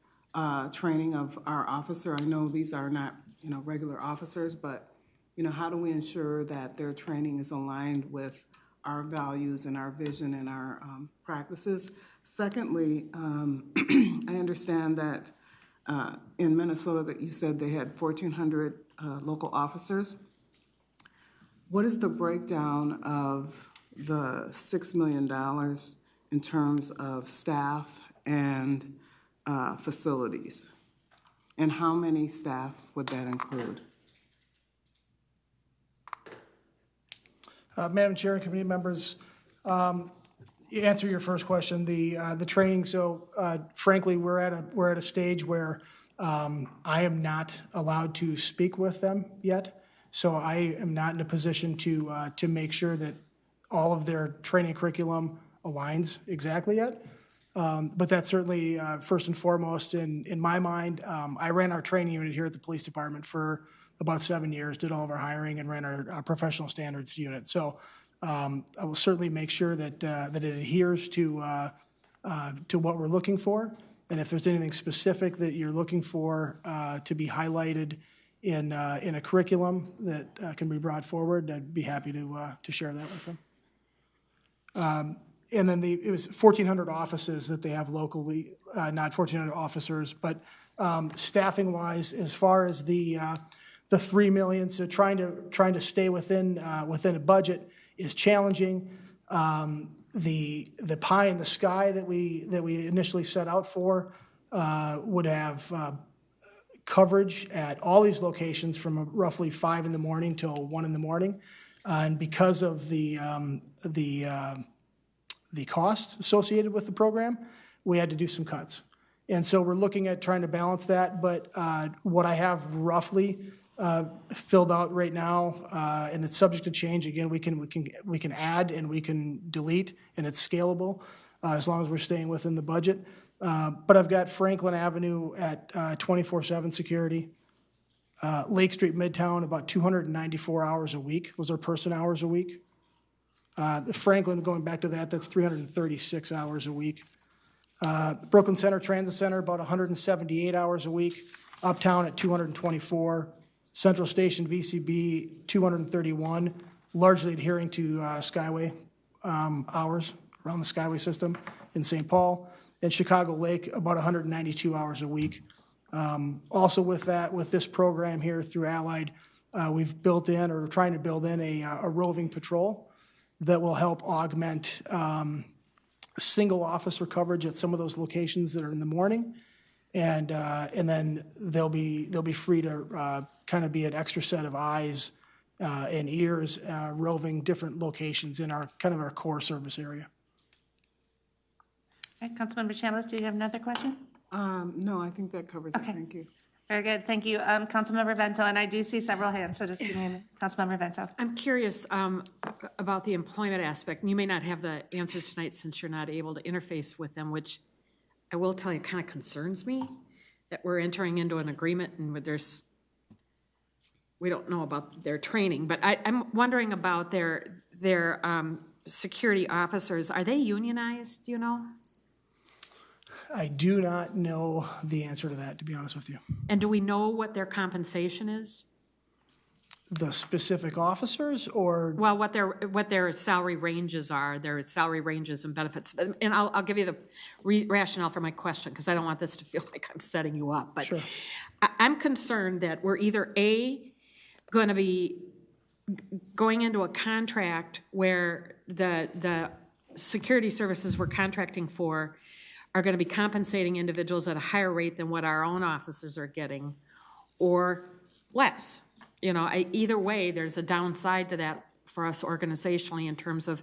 training of our officer? I know these are not, regular officers, but, how do we ensure that their training is aligned with our values and our vision and our practices? Secondly, I understand that in Minnesota that you said they had 1,400 local officers. What is the breakdown of the $6 million in terms of staff and facilities? And how many staff would that include? Madam Chair and committee members, answer your first question, the training. So frankly, we're at a stage where I am not allowed to speak with them yet. So I am not in a position to make sure that all of their training curriculum aligns exactly yet. But that's certainly first and foremost in my mind. I ran our training unit here at the police department for about 7 years, did all of our hiring, and ran our professional standards unit. So I will certainly make sure that it adheres to what we're looking for. And if there's anything specific that you're looking for to be highlighted in a curriculum that can be brought forward, I'd be happy to share that with them. And then it was 1,400 offices that they have locally, not 1,400 officers, but staffing-wise, as far as the $3 million, so trying to stay within a budget is challenging. The pie in the sky that we initially set out for would have coverage at all these locations from roughly 5 in the morning till 1 in the morning. And because of the cost associated with the program, we had to do some cuts. And so we're looking at trying to balance that, but what I have roughly filled out right now, and it's subject to change. Again, we can add and we can delete, and it's scalable as long as we're staying within the budget. But I've got Franklin Avenue at 24/7 security, Lake Street Midtown about 294 hours a week. Those are person hours a week. The Franklin, going back to that, that's 336 hours a week. Brooklyn Center Transit Center about 178 hours a week. Uptown at 224. Central Station VCB 231, largely adhering to Skyway hours around the Skyway system in St. Paul. And Chicago Lake about 192 hours a week. Also with that, with this program here through Allied, we've built in, or trying to build in, a roving patrol that will help augment single officer coverage at some of those locations that are in the morning. And then they'll be free to kind of be an extra set of eyes and ears roving different locations in our kind of our core service area. All right, Councilmember Chambliss, do you have another question? No, I think that covers it. Thank you. Very good, thank you. Councilmember Vento, and I do see several hands, so just give me a minute. Councilmember Vento. I'm curious about the employment aspect. You may not have the answers tonight since you're not able to interface with them, which I will tell you kind of concerns me, that we're entering into an agreement and we don't know about their training, but I'm wondering about their security officers. Are they unionized, do you know? I do not know the answer to that, to be honest with you. And do we know what their compensation is? The specific officers, or? Well, what their salary ranges are, their salary ranges and benefits. And I'll give you the rationale for my question, because I don't want this to feel like I'm setting you up. But sure. I'm concerned that we're either going to be going into a contract where the security services we're contracting for are going to be compensating individuals at a higher rate than what our own officers are getting, or less. You know, either way, there's a downside to that for us organizationally in terms of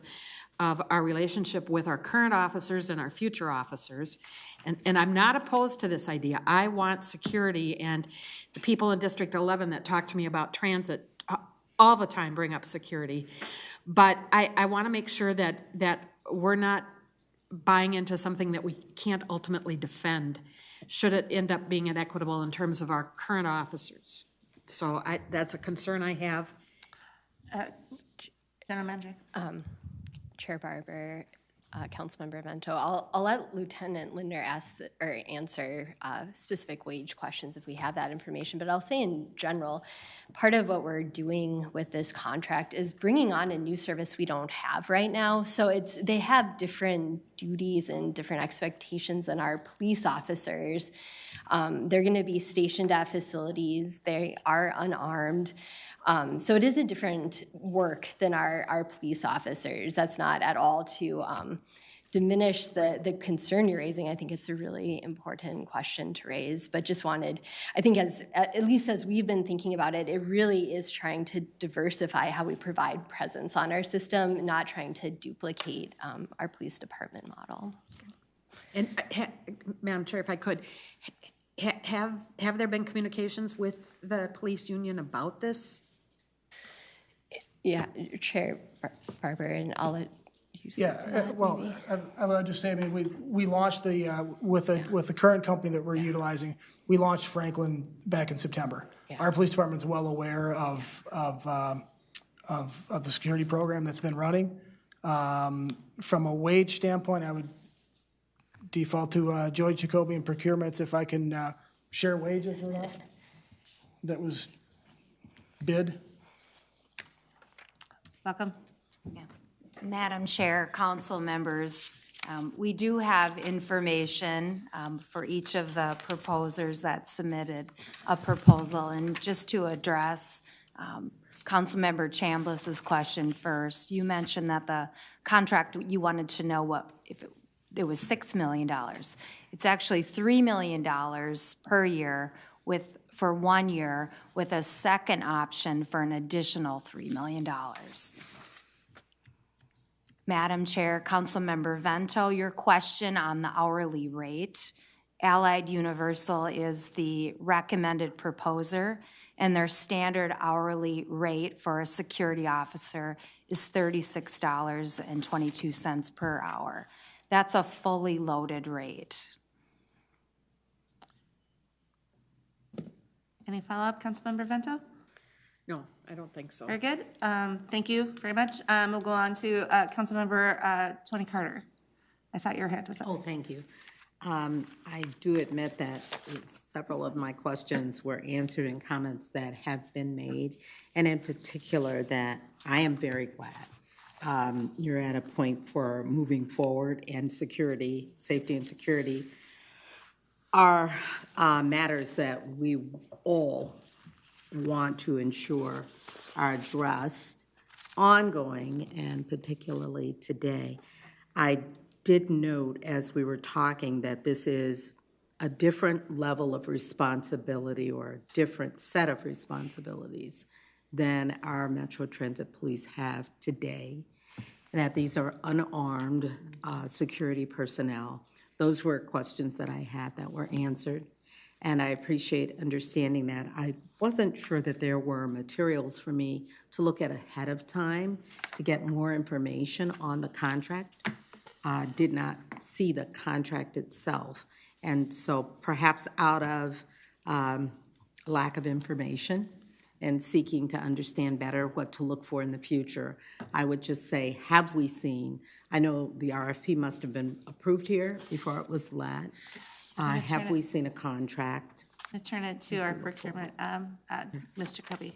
our relationship with our current officers and our future officers. And I'm not opposed to this idea. I want security, and the people in District 11 that talk to me about transit all the time bring up security. But I want to make sure that we're not buying into something that we can't ultimately defend, should it end up being inequitable in terms of our current officers. So that's a concern I have. General Manager. Chair Barber, Councilmember Vento, I'll let Lieutenant Lindner answer specific wage questions if we have that information. But I'll say in general, part of what we're doing with this contract is bringing on a new service we don't have right now. So they have different duties and different expectations than our police officers. They're going to be stationed at facilities. They are unarmed. So it is a different work than our police officers. That's not at all to diminish the concern you're raising. I think it's a really important question to raise, but just wanted, I think at least as we've been thinking about it, it really is trying to diversify how we provide presence on our system, not trying to duplicate our police department model. And Madam Chair, if I could, have there been communications with the police union about this? Yeah, Chair Barber, and I'll let you say that, well, maybe. I would just say, I mean, we launched with the current company that we're utilizing, we launched Franklin back in September. Yeah. Our police department's well aware of the security program that's been running. From a wage standpoint, I would default to Jody Jacoby and procurements if I can share wages or not. That was bid. Welcome. Yeah. Madam Chair, council members, we do have information for each of the proposers that submitted a proposal. And just to address Councilmember Chambliss's question first, you mentioned that the contract, you wanted to know if it was $6 million. It's actually $3 million per year with for 1 year with a second option for an additional $3 million. Madam Chair, Councilmember Vento, your question on the hourly rate. Allied Universal is the recommended proposer, and their standard hourly rate for a security officer is $36.22 per hour. That's a fully loaded rate. Any follow-up, Councilmember Vento? No, I don't think so. Very good. Thank you very much. We'll go on to Councilmember Tony Carter. I thought your hand was up. Oh, thank you. I do admit that several of my questions were answered in comments that have been made, and in particular that I am very glad you're at a point for moving forward, and security, safety and security are matters that we all want to ensure are addressed ongoing, and particularly today. I did note as we were talking that this is a different level of responsibility or a different set of responsibilities than our Metro Transit Police have today, and that these are unarmed security personnel. Those were questions that I had that were answered, and I appreciate understanding that. I wasn't sure that there were materials for me to look at ahead of time to get more information on the contract. Did not see the contract itself, and so perhaps out of lack of information and seeking to understand better what to look for in the future, I would just say, have we seen, I know the RFP must have been approved here before it was let. Have we seen a contract? I'm going to turn it to our procurement, Mr. Cubby.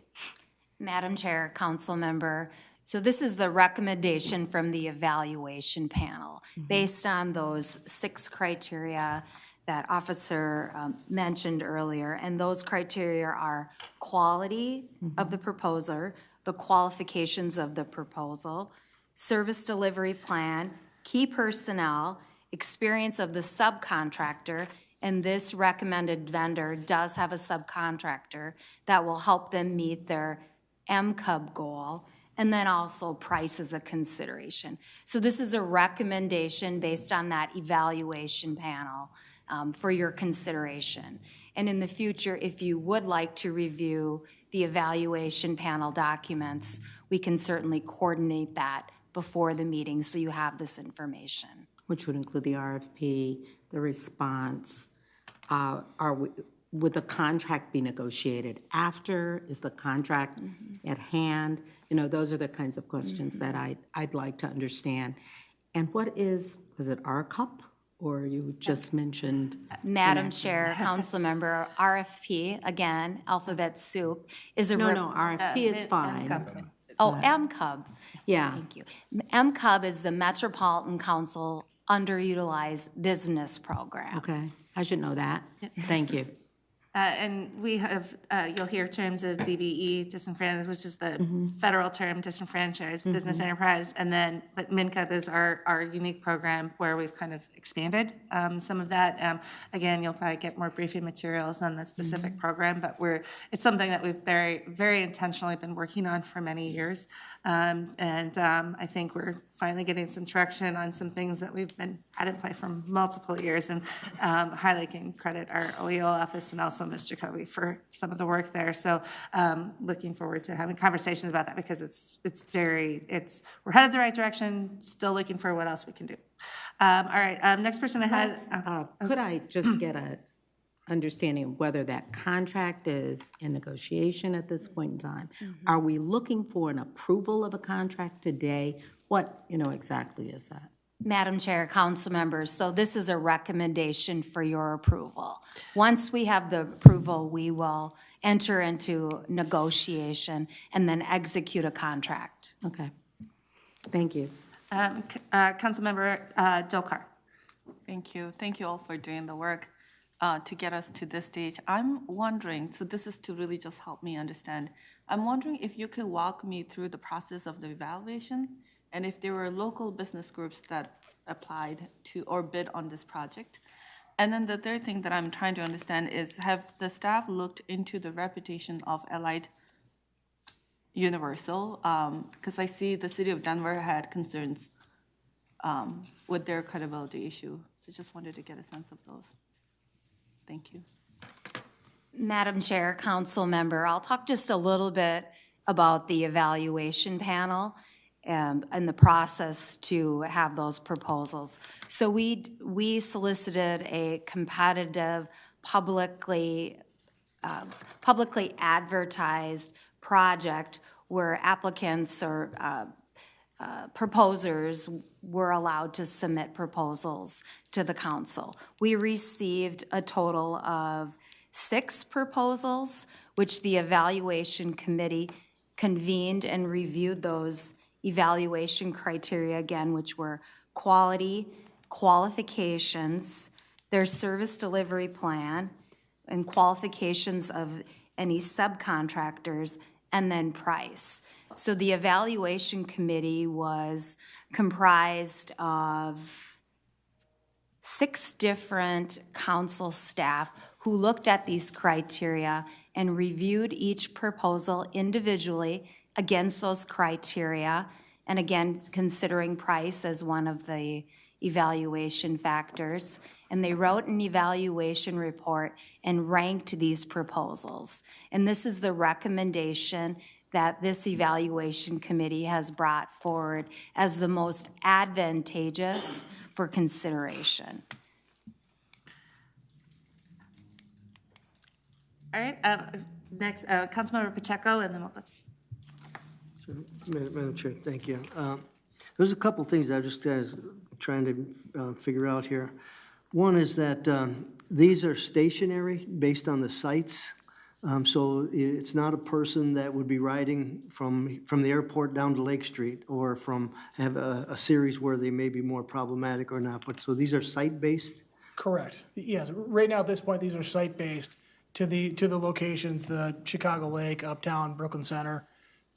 Madam Chair, Council Member, so this is the recommendation from the evaluation panel. Based on those 6 criteria that Officer mentioned earlier, and those criteria are quality of the proposer, the qualifications of the proposal, service delivery plan, key personnel, experience of the subcontractor, and this recommended vendor does have a subcontractor that will help them meet their MCUB goal, and then also price as a consideration. So this is a recommendation based on that evaluation panel for your consideration. And in the future, if you would like to review the evaluation panel documents, we can certainly coordinate that before the meeting so you have this information. Which would include the RFP, the response. Would the contract be negotiated after? Is the contract at hand? You know, those are the kinds of questions that I'd like to understand. And was it our cup, or you just mentioned? Madam Chair, Council Member, RFP, again, alphabet soup, is a... No, RFP is fine. MCUB. Yeah. Thank you. MCUB is the Metropolitan Council Underutilized Business Program. Okay, I should know that. Thank you. And we have, you'll hear terms of DBE, disenfranchised, which is the federal term, disenfranchised business enterprise. And then MNCUB is our unique program where we've kind of expanded some of that. Again, you'll probably get more briefing materials on the specific program, but it's something that we've very, very intentionally been working on for many years. I think we're finally getting some traction on some things that we've had in play for multiple years, and highly can credit our OEO office and also Mr. Covey for some of the work there. So looking forward to having conversations about that, because we're headed the right direction, still looking for what else we can do. All right, next person I had. Could I just get a understanding of whether that contract is in negotiation at this point in time? Are we looking for an approval of a contract today? What, exactly is that? Madam Chair, Council Members, so this is a recommendation for your approval. Once we have the approval, we will enter into negotiation and then execute a contract. Okay. Thank you. Councilmember Dolkar. Thank you. Thank you all for doing the work to get us to this stage. I'm wondering, so this is to really just help me understand, I'm wondering if you could walk me through the process of the evaluation, and if there were local business groups that applied to or bid on this project. And then the third thing that I'm trying to understand is, have the staff looked into the reputation of Allied Universal? Because I see the city of Denver had concerns with their credibility issue. So just wanted to get a sense of those. Thank you. Madam Chair, Council Member, I'll talk just a little bit about the evaluation panel and the process to have those proposals. So we solicited a competitive, publicly advertised project where applicants or proposers were allowed to submit proposals to the council. We received a total of 6 proposals, which the evaluation committee convened and reviewed those evaluation criteria again, which were quality, qualifications, their service delivery plan, and qualifications of any subcontractors, and then price. So the evaluation committee was comprised of 6 different council staff who looked at these criteria and reviewed each proposal individually against those criteria, and again, considering price as one of the evaluation factors. And they wrote an evaluation report and ranked these proposals. And this is the recommendation that this evaluation committee has brought forward as the most advantageous for consideration. All right, next, Councilmember Pacheco, and then we'll go. Madam Chair, thank you. There's a couple things I just trying to figure out here. One is that these are stationary based on the sites. So it's not a person that would be riding from the airport down to Lake Street, or have a series where they may be more problematic or not. But so these are site-based? Correct. Yes, right now at this point, these are site-based to the locations, the Chicago Lake, Uptown, Brooklyn Center,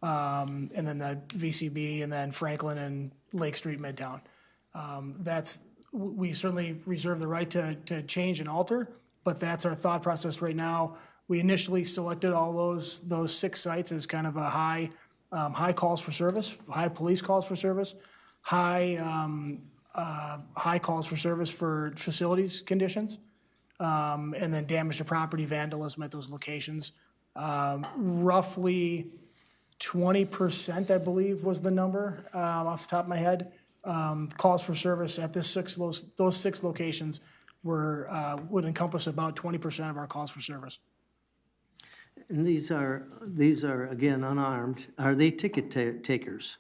and then the VCB, and then Franklin and Lake Street, Midtown. We certainly reserve the right to change and alter, but that's our thought process right now. We initially selected all those 6 sites as kind of a high calls for service, high police calls for service, high calls for service for facilities conditions, and then damage to property, vandalism at those locations. Roughly 20%, I believe, was the number off the top of my head. Calls for service at those 6 locations would encompass about 20% of our calls for service. And these are again unarmed. Are they ticket takers?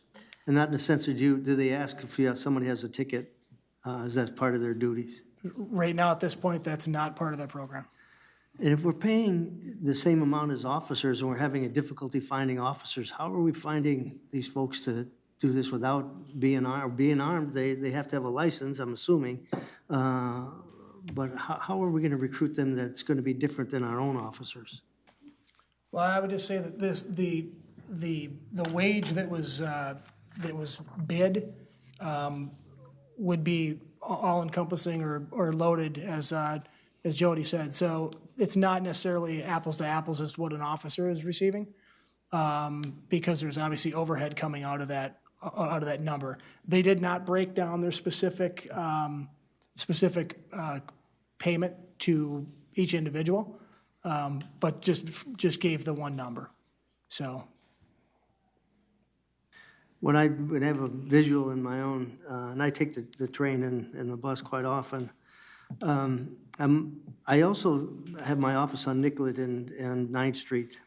And not in the sense of do they ask if somebody has a ticket? Is that part of their duties? Right now, at this point, that's not part of that program. And if we're paying the same amount as officers and we're having a difficulty finding officers, how are we finding these folks to do this without being armed? Being armed, they have to have a license, I'm assuming. But how are we going to recruit them that's going to be different than our own officers? Well, I would just say that the wage that was bid would be all encompassing or loaded as Jody said. So it's not necessarily apples to apples as what an officer is receiving, because there's obviously overhead coming out of that number. They did not break down their specific payment to each individual, but just gave the one number. So when I would have a visual in my own, and I take the train and the bus quite often, I also have my office on Nicollet and 9th Street.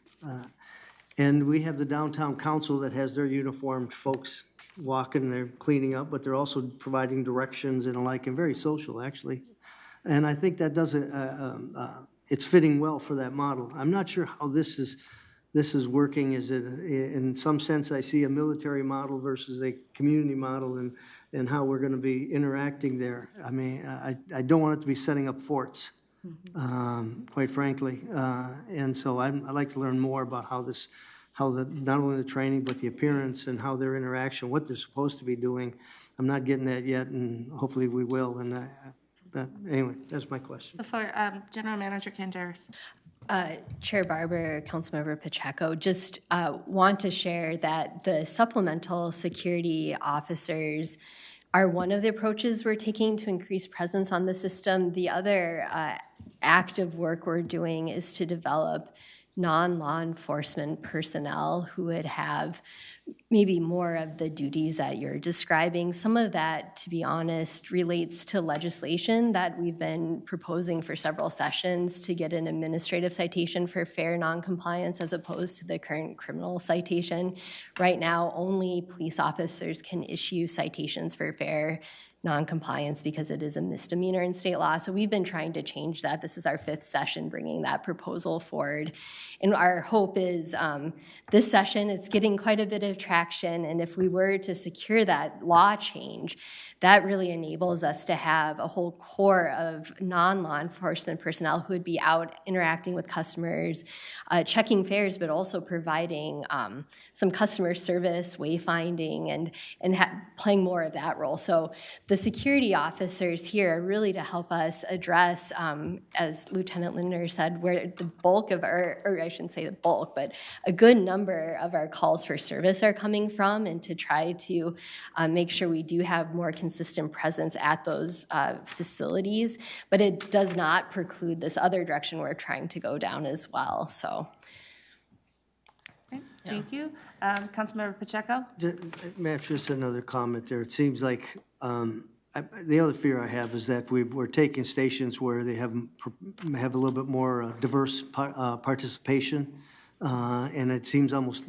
And we have the downtown council that has their uniformed folks walking, they're cleaning up, but they're also providing directions and the like, and very social, actually. And I think that it's fitting well for that model. I'm not sure how this is working. Is it, in some sense, I see a military model versus a community model, and how we're going to be interacting there. I mean, I don't want it to be setting up forts, quite frankly. And so I'd like to learn more about not only the training, but the appearance and how their interaction, what they're supposed to be doing. I'm not getting that yet, and hopefully we will. And But anyway, that's my question. Before General Manager Kanjaris. Chair Barber, Councilmember Pacheco, just want to share that the supplemental security officers are one of the approaches we're taking to increase presence on the system. The other active work we're doing is to develop non-law enforcement personnel who would have maybe more of the duties that you're describing. Some of that, to be honest, relates to legislation that we've been proposing for several sessions to get an administrative citation for fair noncompliance as opposed to the current criminal citation. Right now, only police officers can issue citations for fair noncompliance because it is a misdemeanor in state law. So we've been trying to change that. This is our 5th session bringing that proposal forward. And our hope is this session, it's getting quite a bit of traction. And if we were to secure that law change, that really enables us to have a whole core of non-law enforcement personnel who would be out interacting with customers, checking fares, but also providing some customer service, wayfinding, and playing more of that role. So the security officers here are really to help us address, as Lieutenant Lindner said, where the bulk of our, or I shouldn't say the bulk, but a good number of our calls for service are coming from, and to try to make sure we do have more consistent presence at those facilities. But it does not preclude this other direction we're trying to go down as well. So. Thank you. Councilmember Pacheco? Matt, just another comment there. It seems like the other fear I have is that we're taking stations where they have a little bit more diverse participation, and it seems almost,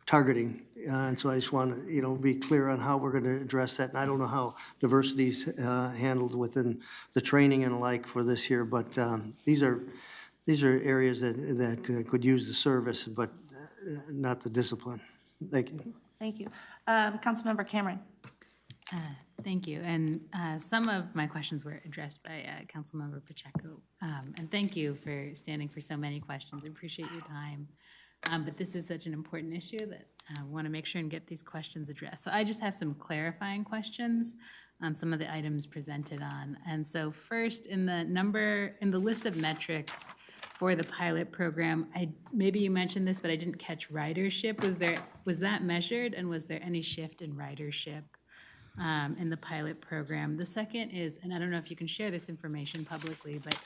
targeting. And so I just want to, be clear on how we're going to address that. And I don't know how diversity is handled within the training and the like for this year, but these are areas that could use the service, but not the discipline. Thank you. Thank you. Councilmember Cameron. Thank you. And some of my questions were addressed by Councilmember Pacheco. And thank you for standing for so many questions. I appreciate your time. But this is such an important issue that I want to make sure and get these questions addressed. So I just have some clarifying questions on some of the items presented on. And so first, in the list of metrics for the pilot program, maybe you mentioned this, but I didn't catch ridership. Was that measured, and was there any shift in ridership in the pilot program? The second is, and I don't know if you can share this information publicly, but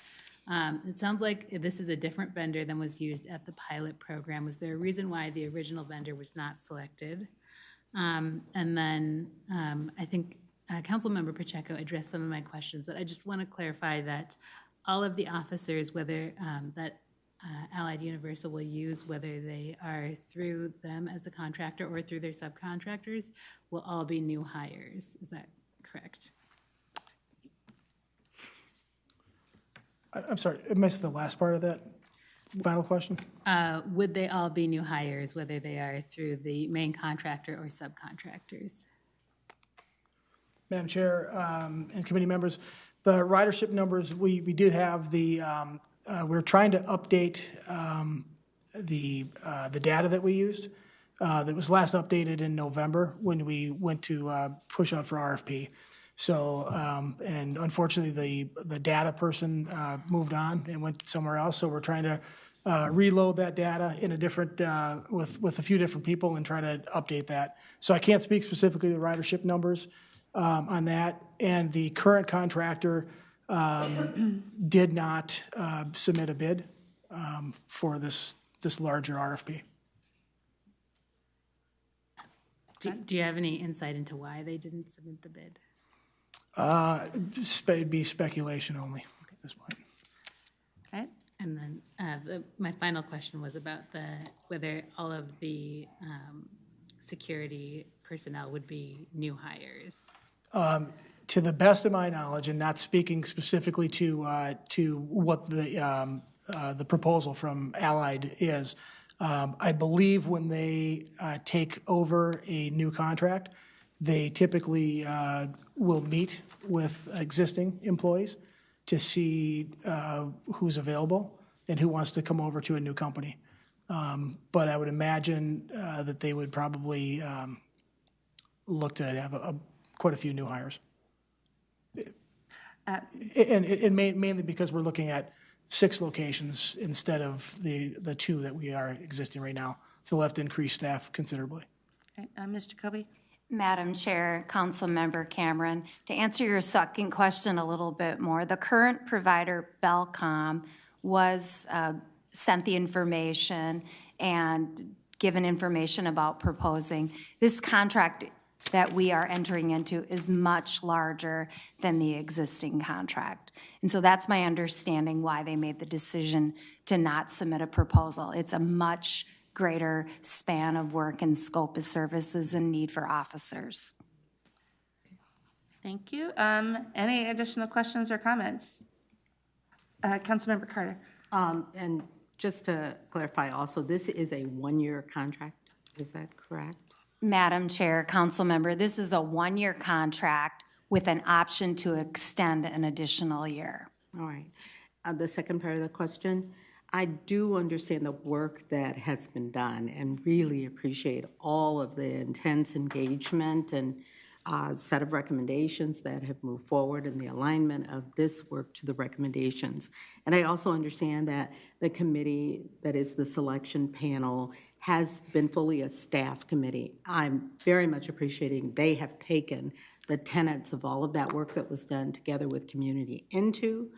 it sounds like this is a different vendor than was used at the pilot program. Was there a reason why the original vendor was not selected? And then I think Councilmember Pacheco addressed some of my questions, but I just want to clarify that all of the officers, whether that Allied Universal will use, whether they are through them as a contractor or through their subcontractors, will all be new hires. Is that correct? I'm sorry, I missed the last part of that final question. Would they all be new hires, whether they are through the main contractor or subcontractors? Madam Chair and committee members, the ridership numbers, we did have we're trying to update the data that we used. That was last updated in November when we went to push out for RFP. So, and unfortunately, the data person moved on and went somewhere else. So we're trying to reload that data in a different, with a few different people and try to update that. So I can't speak specifically to the ridership numbers on that. And the current contractor did not submit a bid for this larger RFP. Do you have any insight into why they didn't submit the bid? It'd be speculation only at this point. Okay. And then my final question was about whether all of the security personnel would be new hires. To the best of my knowledge, and not speaking specifically to what the proposal from Allied is, I believe when they take over a new contract, they typically will meet with existing employees to see who's available and who wants to come over to a new company. But I would imagine that they would probably look to have quite a few new hires. And mainly because we're looking at 6 locations instead of the 2 that we are existing right now. So we'll have to increase staff considerably. Ms. Jacoby? Madam Chair, Councilmember Cameron, to answer your second question a little bit more, the current provider, Belcom, was sent the information and given information about proposing. This contract that we are entering into is much larger than the existing contract. And so that's my understanding why they made the decision to not submit a proposal. It's a much greater span of work and scope of services and need for officers. Thank you. Any additional questions or comments? Councilmember Carter. And just to clarify also, this is a one-year contract, is that correct? Madam Chair, Council Member, this is a 1-year contract with an option to extend an additional year. All right. The second part of the question, I do understand the work that has been done and really appreciate all of the intense engagement and set of recommendations that have moved forward and the alignment of this work to the recommendations. And I also understand that the committee, that is the selection panel, has been fully a staff committee. I'm very much appreciating they have taken the tenets of all of that work that was done together with community into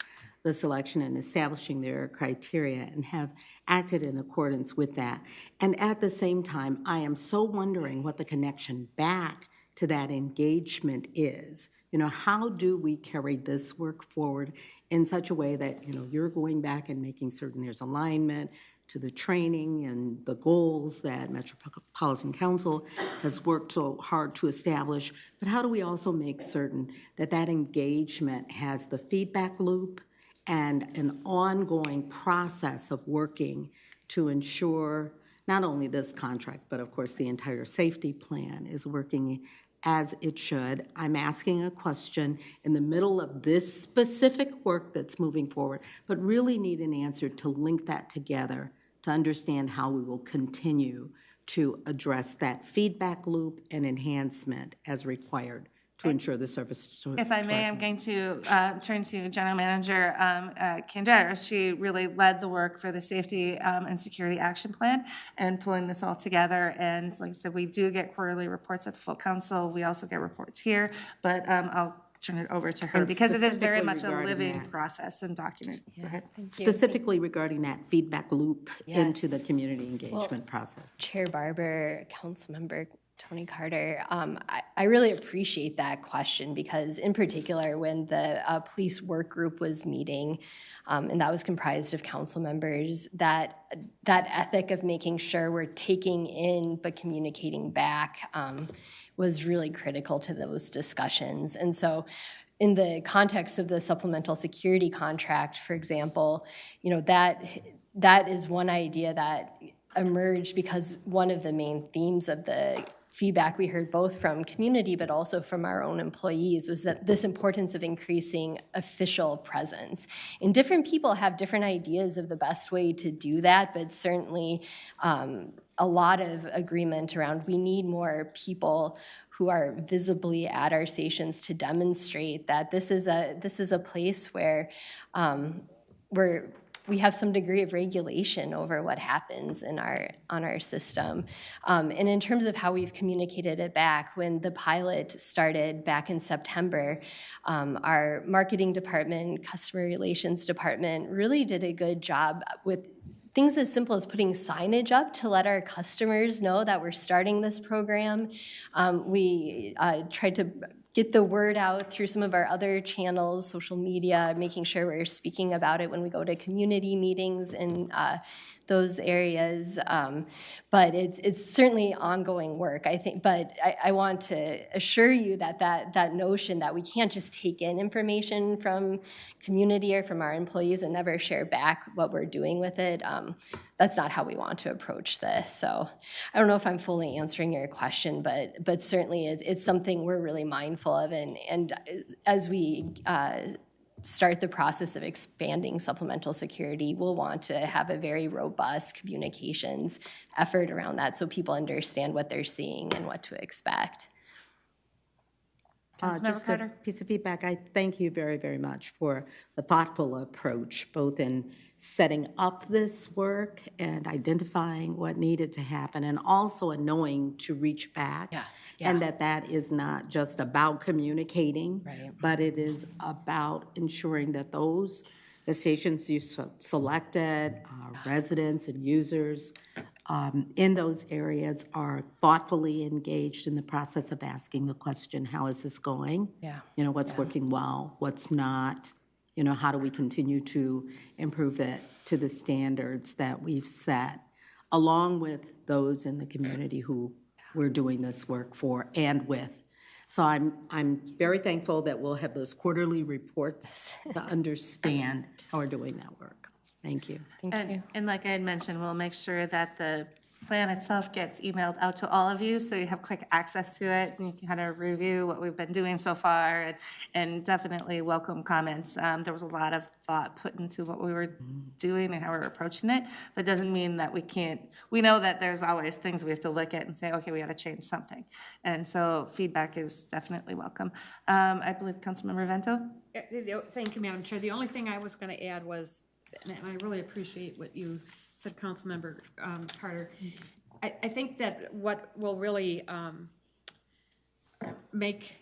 the selection and establishing their criteria and have acted in accordance with that. And at the same time, I am so wondering what the connection back to that engagement is. You know, how do we carry this work forward in such a way that, you know, you're going back and making certain there's alignment to the training and the goals that Metropolitan Council has worked so hard to establish, but how do we also make certain that that engagement has the feedback loop and an ongoing process of working to ensure not only this contract, but of course the entire safety plan is working as it should. I'm asking a question in the middle of this specific work that's moving forward, but really need an answer to link that together to understand how we will continue to address that feedback loop and enhancement as required to ensure the service. If I may, I'm going to turn to General Manager Kendra. She really led the work for the Safety and Security Action Plan and pulling this all together. And like I said, we do get quarterly reports at the full council. We also get reports here, but I'll turn it over to her because it is very much a living process and document. Go ahead. Specifically regarding that feedback loop into the community engagement process. Chair Barber, Councilmember Tony Carter, I really appreciate that question because in particular when the police work group was meeting, and that was comprised of council members, that ethic of making sure we're taking in but communicating back was really critical to those discussions. And so in the context of the supplemental security contract, for example, you know, that is one idea that emerged because one of the main themes of the feedback we heard both from community but also from our own employees was that this importance of increasing official presence. And different people have different ideas of the best way to do that, but certainly a lot of agreement around we need more people who are visibly at our stations to demonstrate that this is a place where we have some degree of regulation over what happens in on our system. And in terms of how we've communicated it back, when the pilot started back in September, our marketing department, customer relations department really did a good job with things as simple as putting signage up to let our customers know that we're starting this program. We tried to get the word out through some of our other channels, social media, making sure we're speaking about it when we go to community meetings in those areas. But it's certainly ongoing work, I think. But I want to assure you that notion that we can't just take in information from community or from our employees and never share back what we're doing with it, that's not how we want to approach this. So I don't know if I'm fully answering your question, but certainly it's something we're really mindful of. And as we start the process of expanding supplemental security, we'll want to have a very robust communications effort around that so people understand what they're seeing and what to expect. Councilmember Just a Carter? piece of feedback. I thank you very, very much for the thoughtful approach, both in setting up this work and identifying what needed to happen, and also a knowing to reach back. Yes, And that is not just about communicating, Right. but it is about ensuring that the stations you selected, residents and users in those areas are thoughtfully engaged in the process of asking the question, how is this going? Yeah. You know, what's working well, what's not? You know, how do we continue to improve it to the standards that we've set, along with those in the community who we're doing this work for and with. So I'm very thankful that we'll have those quarterly reports to understand how we're doing that work. Thank you. And like I had mentioned, we'll make sure that the plan itself gets emailed out to all of you, so you have quick access to it, and you can kind of review what we've been doing so far, and definitely welcome comments. There was a lot of thought put into what we were doing and how we're approaching it, but doesn't mean that we know that there's always things we have to look at and say, okay, we got to change something. And so feedback is definitely welcome. I believe Councilmember Vento? Thank you, Madam Chair. The only thing I was going to add was, and I really appreciate what you said, Councilmember Carter. I think that what will really make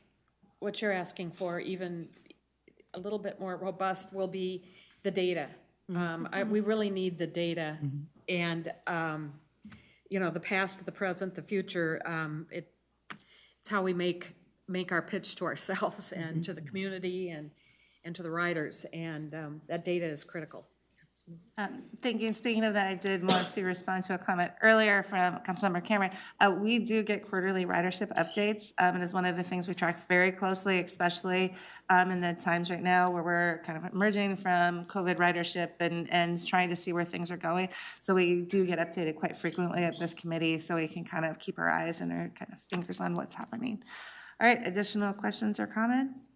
what you're asking for even a little bit more robust will be the data. We really need the data, and you know, the past, the present, the future. It's how we make our pitch to ourselves and to the community and to the riders, and that data is critical. Thank you. And speaking of that, I did want to respond to a comment earlier from Councilmember Cameron. We do get quarterly ridership updates, and it's one of the things we track very closely, especially in the times right now where we're kind of emerging from COVID ridership and trying to see where things are going. So we do get updated quite frequently at this committee, so we can kind of keep our eyes and our kind of fingers on what's happening. All right, additional questions or comments?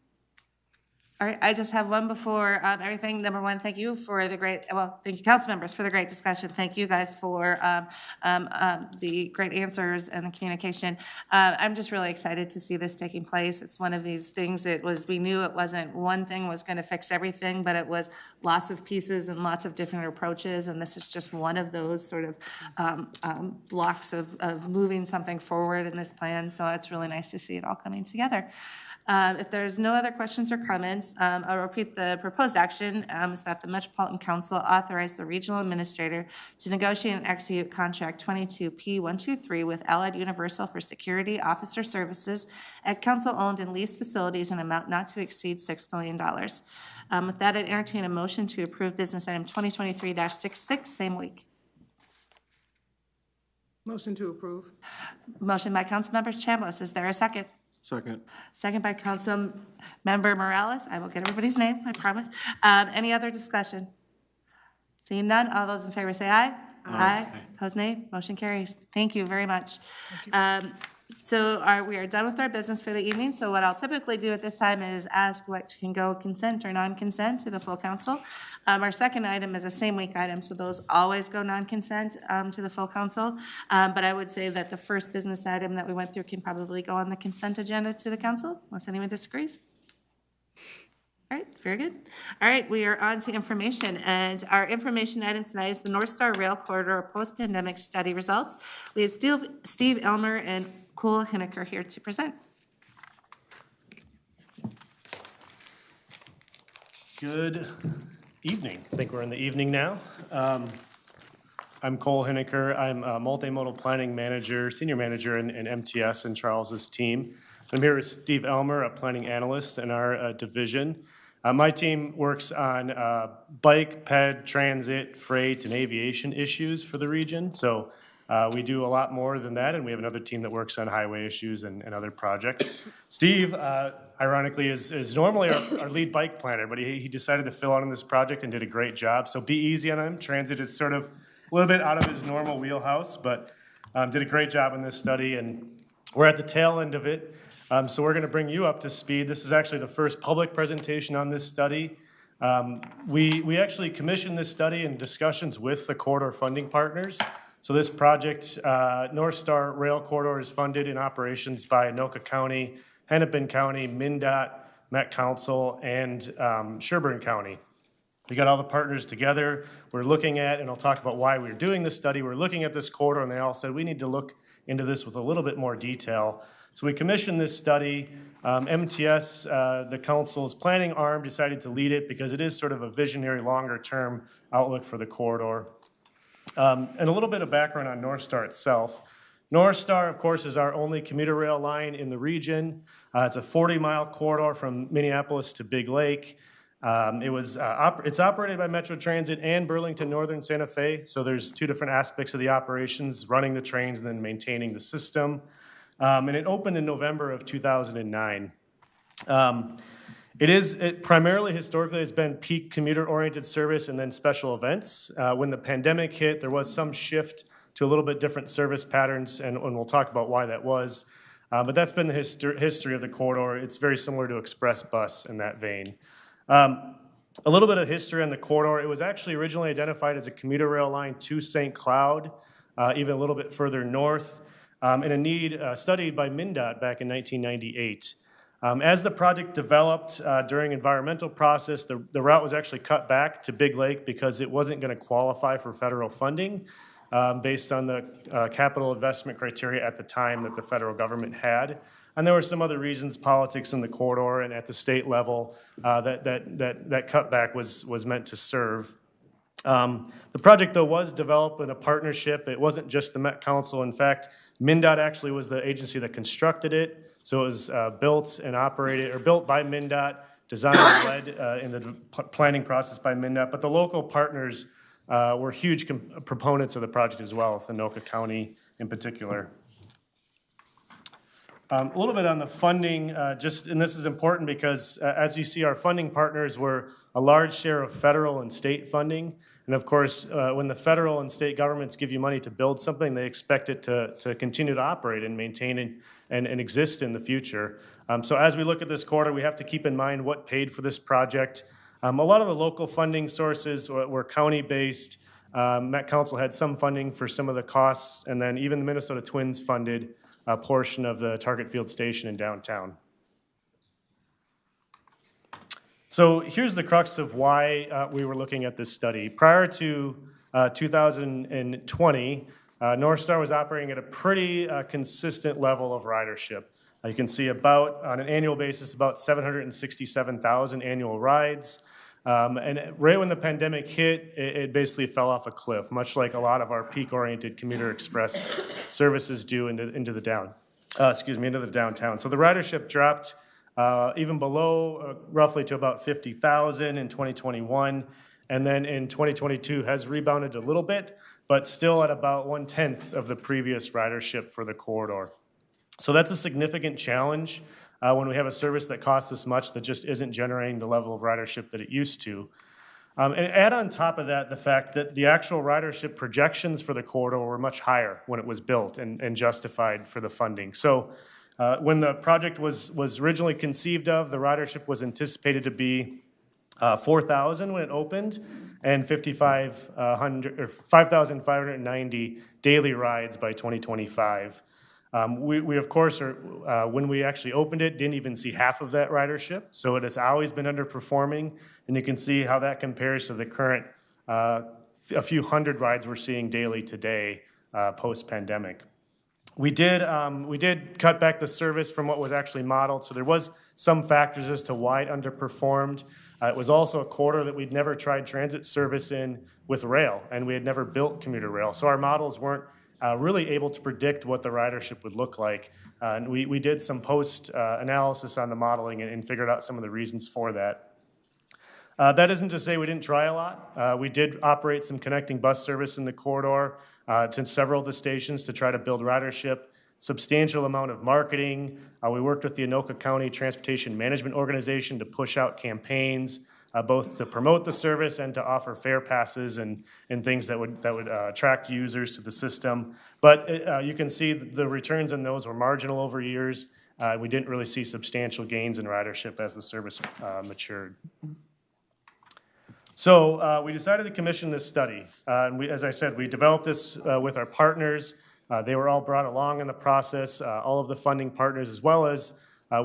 All right, I just have one before everything. Number one, thank you for the great, thank you, council members, for the great discussion. Thank you guys for the great answers and the communication. I'm just really excited to see this taking place. It's one of these things, we knew it wasn't one thing was going to fix everything, but it was lots of pieces and lots of different approaches, and this is just one of those sort of blocks of moving something forward in this plan, so it's really nice to see it all coming together. If there's no other questions or comments, I'll repeat the proposed action is that the Metropolitan Council authorize the regional administrator to negotiate and execute contract 22P123 with Allied Universal for security officer services at council-owned and leased facilities in an amount not to exceed $6 million. With that, I'd entertain a motion to approve business item 2023-66, same week. Motion to approve. Motion by Councilmember Chambliss. Is there a second? Second. Second by Councilmember Morales. I will get everybody's name, I promise. Any other discussion? Seeing none, all those in favor say aye. Aye. Opposed, nay. Motion carries. Thank you very much. We are done with our business for the evening. So what I'll typically do at this time is ask what can go consent or non-consent to the full council. Our second item is a same week item, so those always go non-consent to the full council. But I would say that the first business item that we went through can probably go on the consent agenda to the council, unless anyone disagrees. All right, very good. All right, we are on to information, and our information item tonight is the Northstar Rail Corridor Post-Pandemic Study Results. We have Steve Elmer and Hiniker here to present. Good evening. I think we're in the evening now. I'm Cole Hiniker. I'm a multimodal planning manager, senior manager in MTS and Charles's team. I'm here with Steve Elmer, a planning analyst in our division. My team works on bike, ped, transit, freight, and aviation issues for the region. So we do a lot more than that, and we have another team that works on highway issues and other projects. Steve, ironically, is normally our lead bike planner, but he decided to fill out on this project and did a great job. So be easy on him. Transit is sort of a little bit out of his normal wheelhouse, but did a great job in this study, and we're at the tail end of it. So we're going to bring you up to speed. This is actually the first public presentation on this study. We actually commissioned this study in discussions with the corridor funding partners. So this project, Northstar Rail Corridor, is funded in operations by Anoka County, Hennepin County, MnDOT, Met Council, and Sherburne County. We got all the partners together. We're looking at, and I'll talk about why we're doing this study, we're looking at this corridor, and they all said we need to look into this with a little bit more detail. So we commissioned this study. MTS, the council's planning arm, decided to lead it because it is sort of a visionary, longer-term outlook for the corridor. And a little bit of background on Northstar itself. Northstar, of course, is our only commuter rail line in the region. It's a 40-mile corridor from Minneapolis to Big Lake. It's operated by Metro Transit and Burlington Northern Santa Fe, so there's two different aspects of the operations, running the trains and then maintaining the system. And it opened in November of 2009. It primarily, historically, has been peak commuter-oriented service and then special events. When the pandemic hit, there was some shift to a little bit different service patterns, and we'll talk about why that was. But that's been the history of the corridor. It's very similar to Express Bus in that vein. A little bit of history on the corridor. It was actually originally identified as a commuter rail line to St. Cloud, even a little bit further north, and a need studied by MnDOT back in 1998. As the project developed during environmental process, the route was actually cut back to Big Lake because it wasn't going to qualify for federal funding based on the capital investment criteria at the time that the federal government had. And there were some other reasons, politics in the corridor and at the state level, that cutback was meant to serve. The project, though, was developed in a partnership. It wasn't just the Met Council. In fact, MnDOT actually was the agency that constructed it. So it was built by MnDOT, designed and led in the planning process by MnDOT. But the local partners were huge proponents of the project as well, with Hinoka County in particular. A little bit on the funding, and this is important because as you see, our funding partners were a large share of federal and state funding. And of course, when the federal and state governments give you money to build something, they expect it to continue to operate and maintain and exist in the future. So as we look at this corridor, we have to keep in mind what paid for this project. A lot of the local funding sources were county-based. Met Council had some funding for some of the costs, and then even the Minnesota Twins funded a portion of the Target Field Station in downtown. So here's the crux of why we were looking at this study. Prior to 2020, Northstar was operating at a pretty consistent level of ridership. You can see on an annual basis, about 767,000 annual rides. And right when the pandemic hit, it basically fell off a cliff, much like a lot of our peak-oriented commuter express services do into the downtown. So the ridership dropped even below roughly to about 50,000 in 2021, and then in 2022 has rebounded a little bit, but still at about 1/10 of the previous ridership for the corridor. So that's a significant challenge when we have a service that costs this much that just isn't generating the level of ridership that it used to. And add on top of that the fact that the actual ridership projections for the corridor were much higher when it was built and justified for the funding. So when the project was originally conceived of, the ridership was anticipated to be 4,000 when it opened, and 5,590 daily rides by 2025. We of course, when we actually opened it, didn't even see half of that ridership, so it has always been underperforming, and you can see how that compares to the current a few hundred rides we're seeing daily today, post-pandemic. We did cut back the service from what was actually modeled, so there was some factors as to why it underperformed. It was also a corridor that we'd never tried transit service in with rail, and we had never built commuter rail, so our models weren't really able to predict what the ridership would look like. And we did some post-analysis on the modeling and figured out some of the reasons for that. That isn't to say we didn't try a lot. We did operate some connecting bus service in the corridor to several of the stations to try to build ridership. Substantial amount of marketing. We worked with the Hinoka County Transportation Management Organization to push out campaigns, both to promote the service and to offer fare passes and things that would attract users to the system. But you can see the returns on those were marginal over years. We didn't really see substantial gains in ridership as the service matured. So we decided to commission this study. And as I said, we developed this with our partners. They were all brought along in the process, all of the funding partners, as well as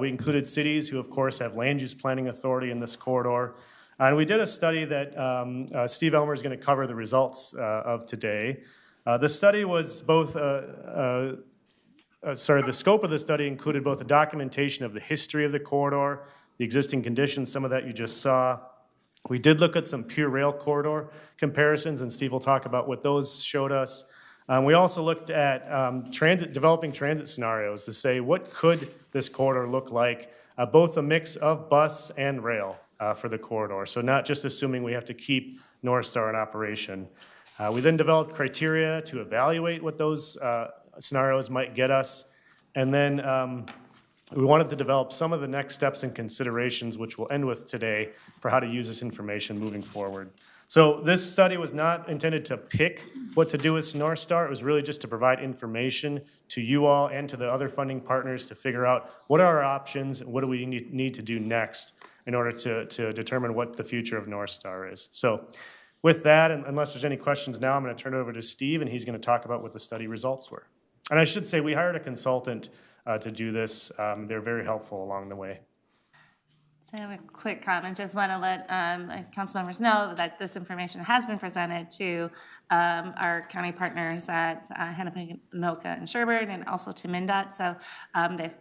We included cities who, of course, have land use planning authority in this corridor. And we did a study that Steve Elmer is going to cover the results of today. The study was both, the scope of the study included both a documentation of the history of the corridor, the existing conditions, some of that you just saw. We did look at some pure rail corridor comparisons, and Steve will talk about what those showed us. We also looked at developing transit scenarios to say what could this corridor look like, both a mix of bus and rail for the corridor. So not just assuming we have to keep Northstar in operation. We then developed criteria to evaluate what those scenarios might get us. And then we wanted to develop some of the next steps and considerations, which we'll end with today, for how to use this information moving forward. So this study was not intended to pick what to do with Northstar. It was really just to provide information to you all and to the other funding partners to figure out what are our options and what do we need to do next in order to determine what the future of Northstar is. So with that, and unless there's any questions now, I'm going to turn it over to Steve, and he's going to talk about what the study results were. And I should say we hired a consultant to do this. They're very helpful along the way. So I have a quick comment. Just want to let council members know that this information has been presented to our county partners at Hennepin, Anoka, and Sherburne, and also to MnDOT. So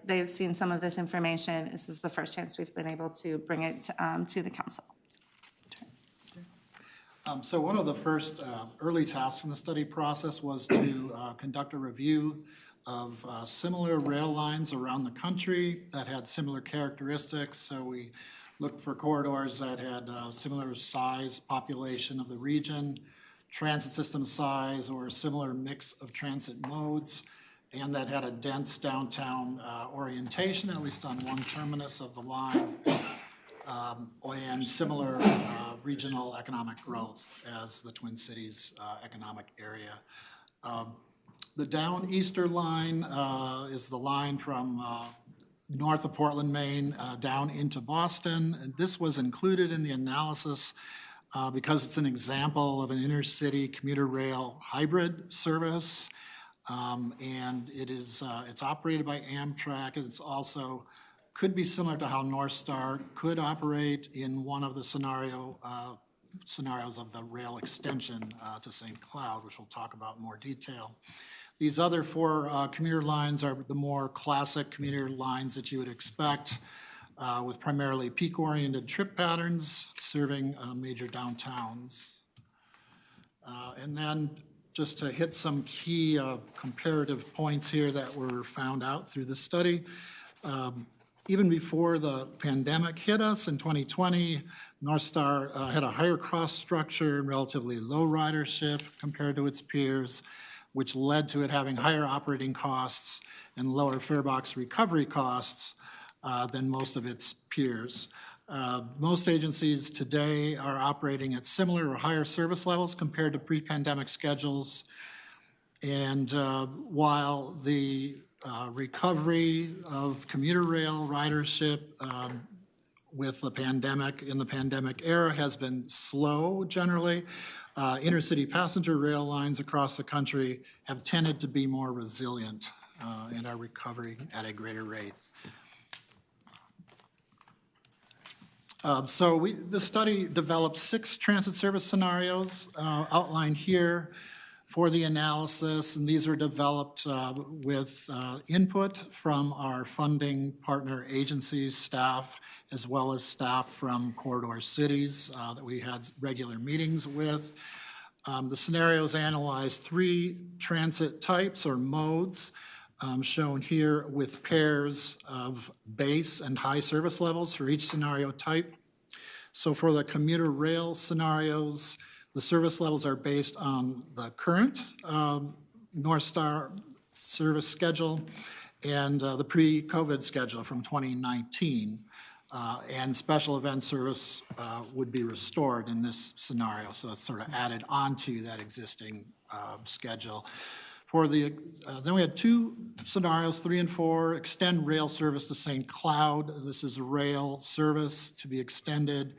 they've seen some of this information. This is the first chance we've been able to bring it to the council. So one of the first early tasks in the study process was to conduct a review of similar rail lines around the country that had similar characteristics. So we looked for corridors that had similar size, population of the region, transit system size, or a similar mix of transit modes, and that had a dense downtown orientation, at least on one terminus of the line, and similar regional economic growth as the Twin Cities economic area. The Downeaster line is the line from north of Portland, Maine, down into Boston. And this was included in the analysis because it's an example of an intercity commuter rail hybrid service. And it's operated by Amtrak. It's also could be similar to how Northstar could operate in one of the scenarios of the rail extension to St. Cloud, which we'll talk about in more detail. These other four commuter lines are the more classic commuter lines that you would expect, with primarily peak-oriented trip patterns serving major downtowns. And then just to hit some key comparative points here that were found out through the study. Even before the pandemic hit us in 2020, Northstar had a higher cost structure and relatively low ridership compared to its peers, which led to it having higher operating costs and lower fare box recovery costs than most of its peers. Most agencies today are operating at similar or higher service levels compared to pre-pandemic schedules. And while the recovery of commuter rail ridership with the pandemic, in the pandemic era, has been slow generally, intercity passenger rail lines across the country have tended to be more resilient and are recovering at a greater rate. The study developed 6 transit service scenarios outlined here for the analysis, and these are developed with input from our funding partner agencies, staff, as well as staff from corridor cities that we had regular meetings with. The scenarios analyzed 3 transit types or modes, shown here with pairs of base and high service levels for each scenario type. So for the commuter rail scenarios, the service levels are based on the current Northstar service schedule and the pre-COVID schedule from 2019. And special event service would be restored in this scenario. So it's sort of added onto that existing schedule. For the, then we had 2 scenarios, 3 and 4, extend rail service to St. Cloud. This is rail service to be extended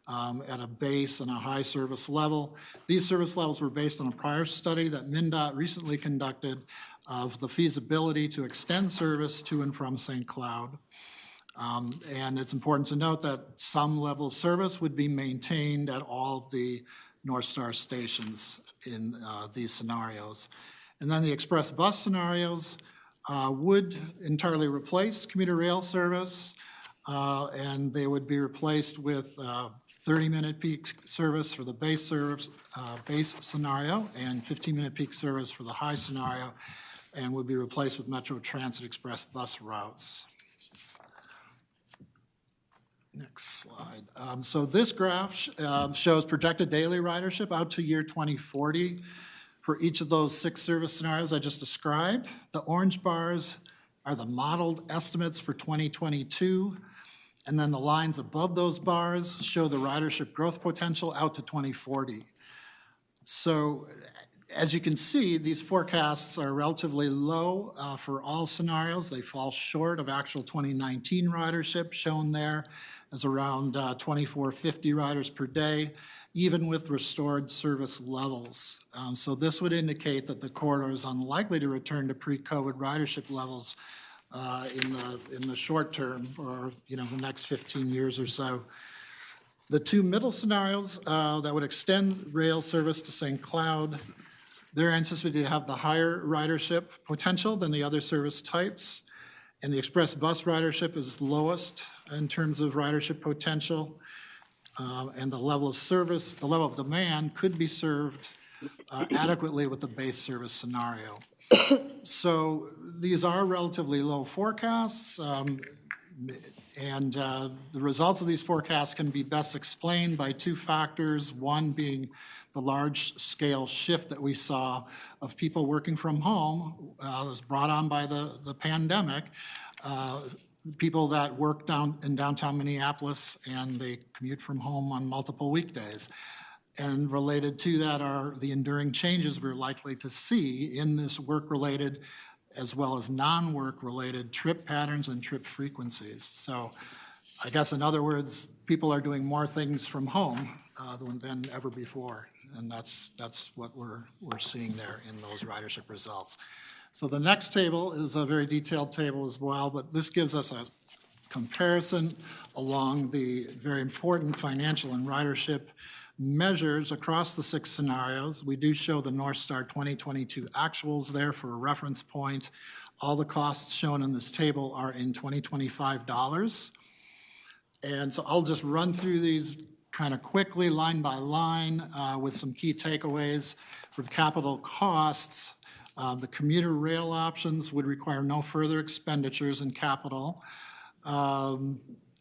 at a base and a high service level. These service levels were based on a prior study that MnDOT recently conducted of the feasibility to extend service to and from St. Cloud. And it's important to note that some level of service would be maintained at all of the Northstar stations in these scenarios. And then the express bus scenarios would entirely replace commuter rail service, and they would be replaced with 30-minute peak service for the base scenario and 15-minute peak service for the high scenario, and would be replaced with Metro Transit express bus routes. Next slide. So this graph shows projected daily ridership out to year 2040 for each of those 6 service scenarios I just described. The orange bars are the modeled estimates for 2022, and then the lines above those bars show the ridership growth potential out to 2040. So as you can see, these forecasts are relatively low for all scenarios. They fall short of actual 2019 ridership, shown there as around 2,450 riders per day, even with restored service levels. So this would indicate that the corridor is unlikely to return to pre-COVID ridership levels in the short term, or the next 15 years or so. The 2 middle scenarios that would extend rail service to St. Cloud, they're anticipated to have the higher ridership potential than the other service types, and the express bus ridership is lowest in terms of ridership potential, and the level of service, the level of demand could be served adequately with the base service scenario. So these are relatively low forecasts, and the results of these forecasts can be best explained by 2 factors, one being the large-scale shift that we saw of people working from home was brought on by the pandemic, people that work in downtown Minneapolis and they commute from home on multiple weekdays. And related to that are the enduring changes we're likely to see in this work-related as well as non-work-related trip patterns and trip frequencies. So I guess in other words, people are doing more things from home than ever before. And that's what we're seeing there in those ridership results. So the next table is a very detailed table as well, but this gives us a comparison along the very important financial and ridership measures across the 6 scenarios. We do show the Northstar 2022 actuals there for a reference point. All the costs shown in this table are in 2025 dollars. And so I'll just run through these kind of quickly, line by line, with some key takeaways. For capital costs, the commuter rail options would require no further expenditures in capital.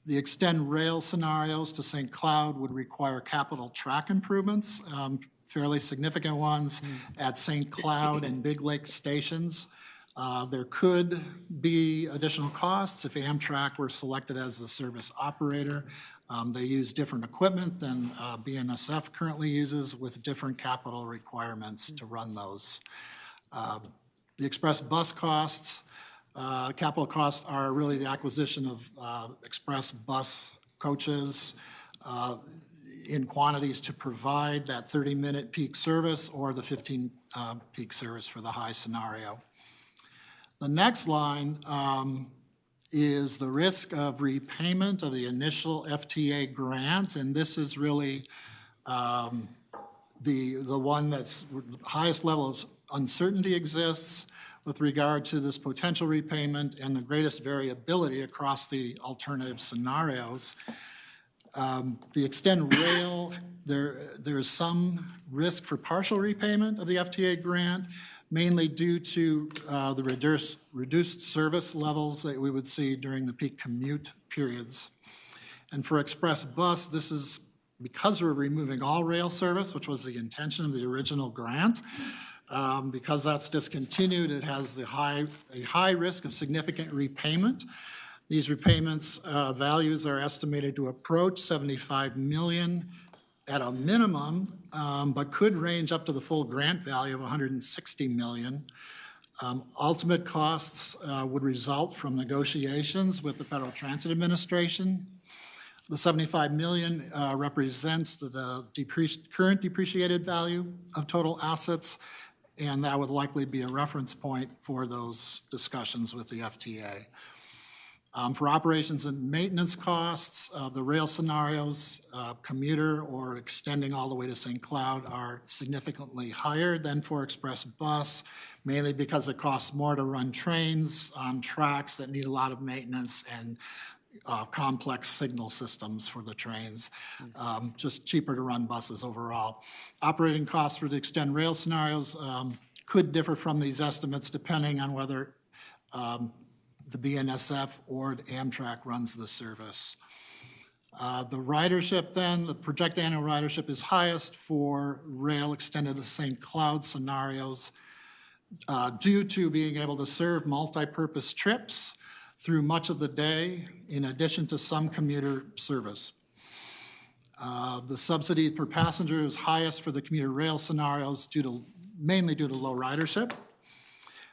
The extend rail scenarios to St. Cloud would require capital track improvements, fairly significant ones at St. Cloud and Big Lake stations. There could be additional costs if Amtrak were selected as the service operator. They use different equipment than BNSF currently uses, with different capital requirements to run those. The express bus costs, capital costs are really the acquisition of express bus coaches in quantities to provide that 30-minute peak service or the 15 peak service for the high scenario. The next line is the risk of repayment of the initial FTA grant, and this is really the one that's highest level of uncertainty exists with regard to this potential repayment and the greatest variability across the alternative scenarios. The extend rail, there is some risk for partial repayment of the FTA grant, mainly due to the reduced service levels that we would see during the peak commute periods. And for express bus, this is because we're removing all rail service, which was the intention of the original grant. Because that's discontinued, it has a high risk of significant repayment. These repayments values are estimated to approach $75 million at a minimum, but could range up to the full grant value of $160 million. Ultimate costs would result from negotiations with the Federal Transit Administration. The $75 million represents the current depreciated value of total assets, and that would likely be a reference point for those discussions with the FTA. For operations and maintenance costs, the rail scenarios, commuter or extending all the way to St. Cloud are significantly higher than for express bus, mainly because it costs more to run trains on tracks that need a lot of maintenance and complex signal systems for the trains, just cheaper to run buses overall. Operating costs for the extend rail scenarios could differ from these estimates depending on whether the BNSF or Amtrak runs the service. The ridership then, the projected annual ridership is highest for rail extended to St. Cloud scenarios due to being able to serve multi-purpose trips through much of the day, in addition to some commuter service. The subsidy per passenger is highest for the commuter rail scenarios mainly due to low ridership.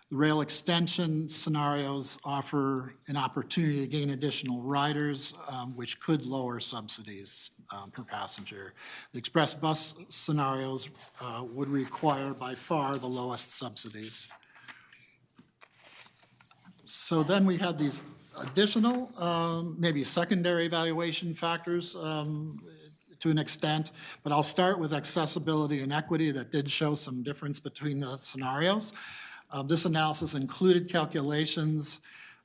The rail extension scenarios offer an opportunity to gain additional riders, which could lower subsidies per passenger. The express bus scenarios would require by far the lowest subsidies. So then we had these additional, maybe secondary evaluation factors to an extent, but I'll start with accessibility and equity that did show some difference between the scenarios. This analysis included calculations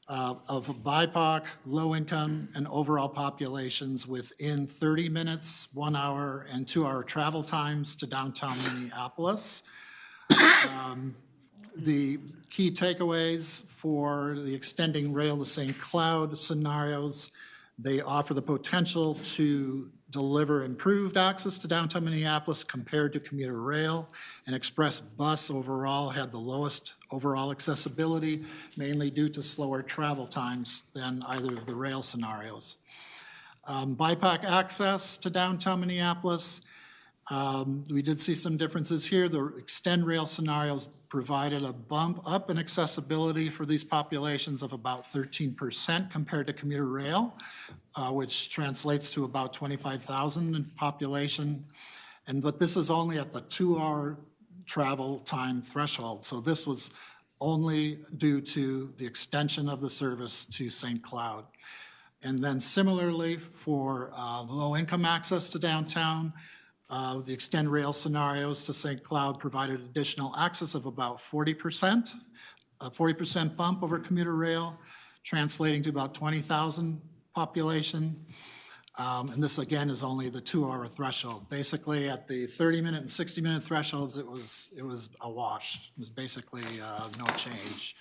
of BIPOC, low income, and overall populations within 30 minutes, 1 hour, and 2 hour travel times to downtown Minneapolis. The key takeaways for the extending rail to St. Cloud scenarios, they offer the potential to deliver improved access to downtown Minneapolis compared to commuter rail, and express bus overall had the lowest overall accessibility, mainly due to slower travel times than either of the rail scenarios. BIPOC access to downtown Minneapolis, we did see some differences here. The extend rail scenarios provided a bump up in accessibility for these populations of about 13% compared to commuter rail, which translates to about 25,000 in population. But this is only at the 2 hour travel time threshold. So this was only due to the extension of the service to St. Cloud. And then similarly for low income access to downtown, the extend rail scenarios to St. Cloud provided additional access of about 40%, a 40% bump over commuter rail, translating to about 20,000 population. And this again is only the 2 hour threshold. Basically at the 30-minute and 60-minute thresholds, it was a wash. It was basically no change.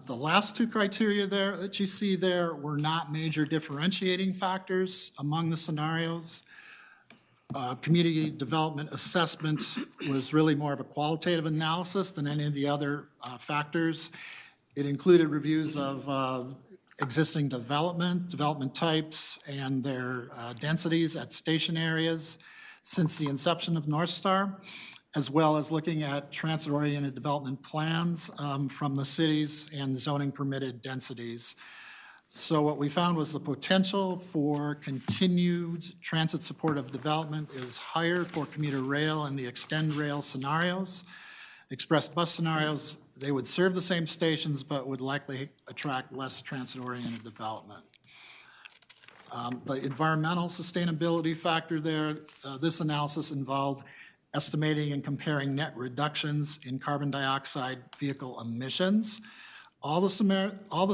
The last two criteria there that you see there were not major differentiating factors among the scenarios. Community development assessment was really more of a qualitative analysis than any of the other factors. It included reviews of existing development types, and their densities at station areas since the inception of Northstar, as well as looking at transit-oriented development plans from the cities and the zoning permitted densities. So what we found was the potential for continued transit supportive development is higher for commuter rail and the extend rail scenarios. Express bus scenarios, they would serve the same stations but would likely attract less transit-oriented development. The environmental sustainability factor there, this analysis involved estimating and comparing net reductions in carbon dioxide vehicle emissions. All the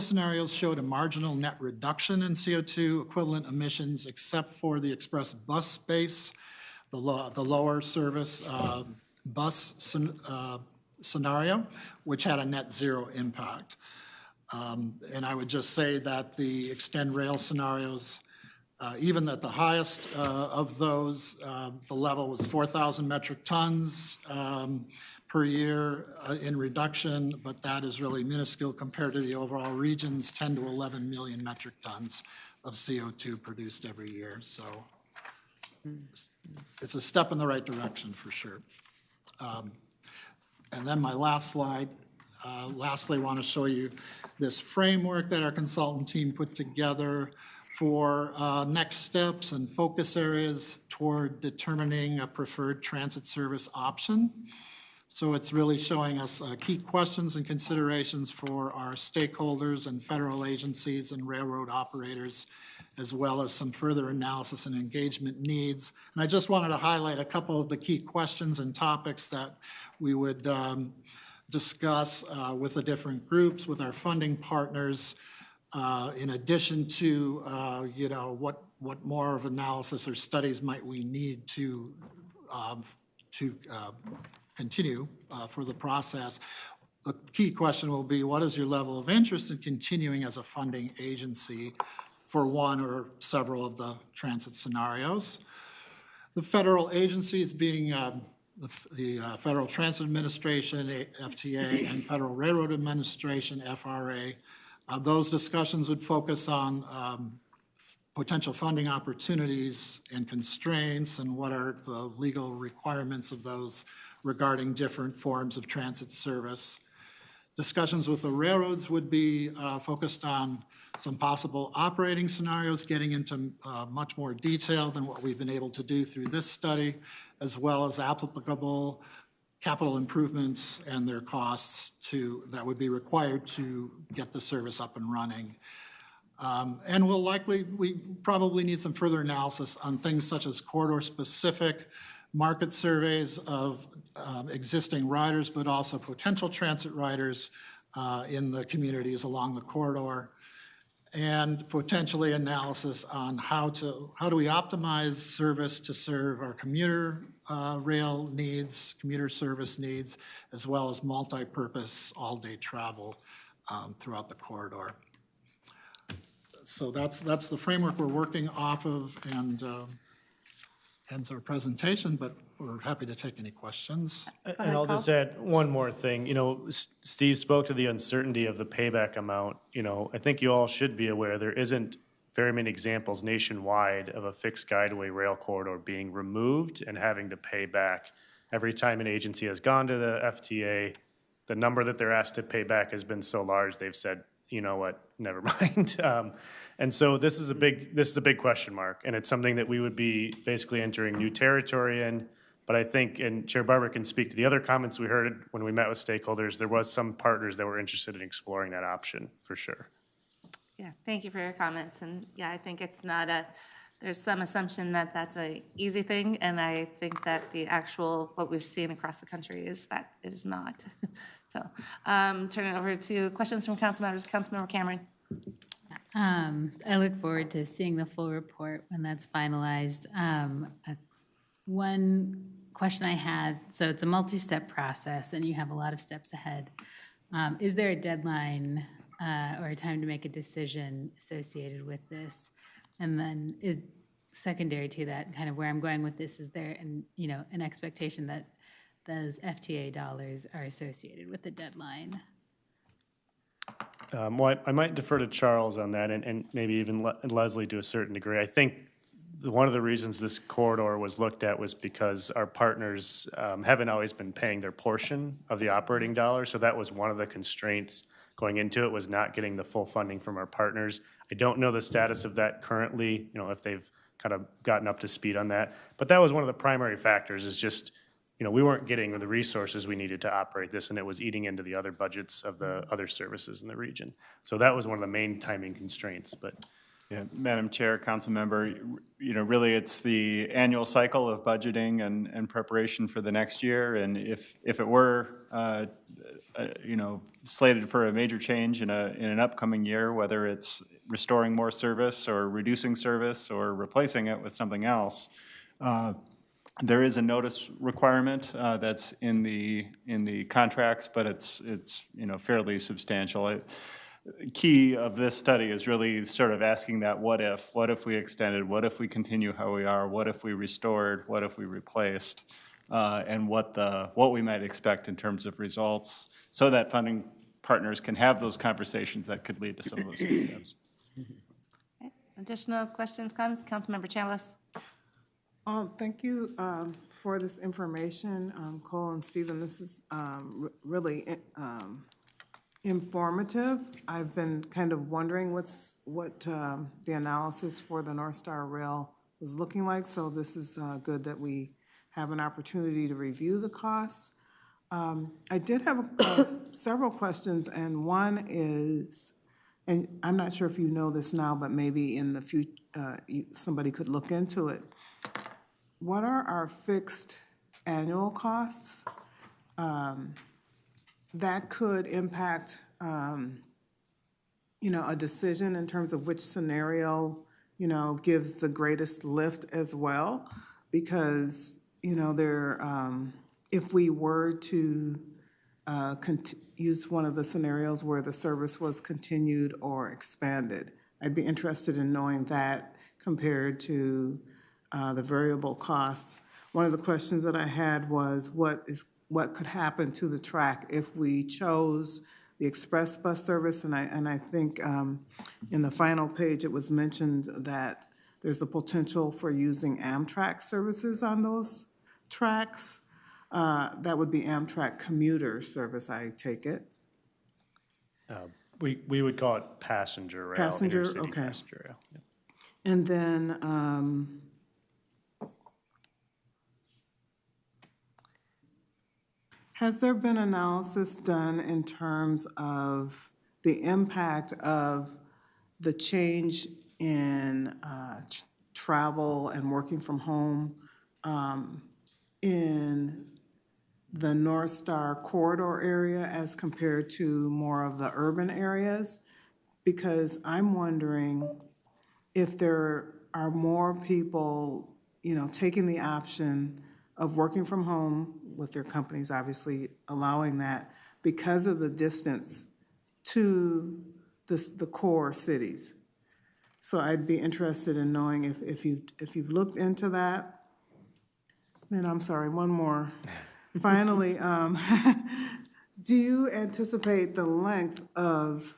scenarios showed a marginal net reduction in CO2 equivalent emissions except for the express bus space, the lower service bus scenario, which had a net zero impact. And I would just say that the extend rail scenarios, even at the highest of those, the level was 4,000 metric tons per year in reduction, but that is really minuscule compared to the overall region's 10 to 11 million metric tons of CO2 produced every year. So it's a step in the right direction for sure. And then my last slide, lastly, I want to show you this framework that our consultant team put together for next steps and focus areas toward determining a preferred transit service option. So it's really showing us key questions and considerations for our stakeholders and federal agencies and railroad operators, as well as some further analysis and engagement needs. And I just wanted to highlight a couple of the key questions and topics that we would discuss with the different groups, with our funding partners, in addition to, what more of analysis or studies might we need to continue for the process. The key question will be, what is your level of interest in continuing as a funding agency for one or several of the transit scenarios? The federal agencies being the Federal Transit Administration, FTA, and Federal Railroad Administration, FRA. Those discussions would focus on potential funding opportunities and constraints and what are the legal requirements of those regarding different forms of transit service. Discussions with the railroads would be focused on some possible operating scenarios, getting into much more detail than what we've been able to do through this study, as well as applicable capital improvements and their costs that would be required to get the service up and running. And we probably need some further analysis on things such as corridor-specific market surveys of existing riders, but also potential transit riders in the communities along the corridor, and potentially analysis on how do we optimize service to serve our commuter rail needs, commuter service needs, as well as multi-purpose all-day travel throughout the corridor. So that's the framework we're working off of, and ends our presentation, but we're happy to take any questions. And I'll just add one more thing. Steve spoke to the uncertainty of the payback amount. I think you all should be aware there isn't very many examples nationwide of a fixed guideway rail corridor being removed and having to pay back. Every time an agency has gone to the FTA, the number that they're asked to pay back has been so large, they've said, you know what, never mind. And so this is a big question mark, and it's something that we would be basically entering new territory in. But I think, and Chair Barber can speak to the other comments we heard when we met with stakeholders, there was some partners that were interested in exploring that option, for sure. Yeah, thank you for your comments. And yeah, I think it's not there's some assumption that that's a easy thing, and I think that what we've seen across the country is that it is not. So turn it over to questions from council members. Councilmember Cameron. I look forward to seeing the full report when that's finalized. One question I had, so it's a multi-step process and you have a lot of steps ahead. Is there a deadline or a time to make a decision associated with this? And then is secondary to that, kind of where I'm going with this, is there an expectation that those FTA dollars are associated with the deadline? Well, I might defer to Charles on that, and maybe even Leslie to a certain degree. I think one of the reasons this corridor was looked at was because our partners haven't always been paying their portion of the operating dollar, so that was one of the constraints going into it, was not getting the full funding from our partners. I don't know the status of that currently, if they've kind of gotten up to speed on that, but that was one of the primary factors, is just we weren't getting the resources we needed to operate this, and it was eating into the other budgets of the other services in the region. So that was one of the main timing constraints. But yeah, Madam Chair, Council Member, really it's the annual cycle of budgeting and preparation for the next year. And if it were, slated for a major change in an upcoming year, whether it's restoring more service or reducing service or replacing it with something else, there is a notice requirement that's in the contracts, but it's fairly substantial. Key of this study is really sort of asking that what if we extended, what if we continue how we are, what if we restored, what if we replaced, and what we might expect in terms of results, so that funding partners can have those conversations that could lead to some of those next steps. Okay. Additional questions, comments? Councilmember Chambliss. Thank you for this information, Cole and Stephen. This is really informative. I've been kind of wondering what the analysis for the Northstar Rail was looking like, so this is good that we have an opportunity to review the costs. I did have several questions, and one is, and I'm not sure if you know this now, but maybe in the future, somebody could look into it. What are our fixed annual costs? That could impact, a decision in terms of which scenario, gives the greatest lift as well. Because, if we were to use one of the scenarios where the service was continued or expanded, I'd be interested in knowing that compared to the variable costs. One of the questions that I had was what could happen to the track if we chose the express bus service, and I think in the final page it was mentioned that there's a potential for using Amtrak services on those tracks. That would be Amtrak commuter service, I take it. We would call it passenger rail. Passenger, intercity okay. Passenger rail. Yeah. And then has there been analysis done in terms of the impact of the change in travel and working from home in the Northstar corridor area as compared to more of the urban areas? Because I'm wondering if there are more people, taking the option of working from home, with their companies obviously allowing that, because of the distance to the core cities. So I'd be interested in knowing if you've looked into that. Then I'm sorry, one more. Finally, do you anticipate the length of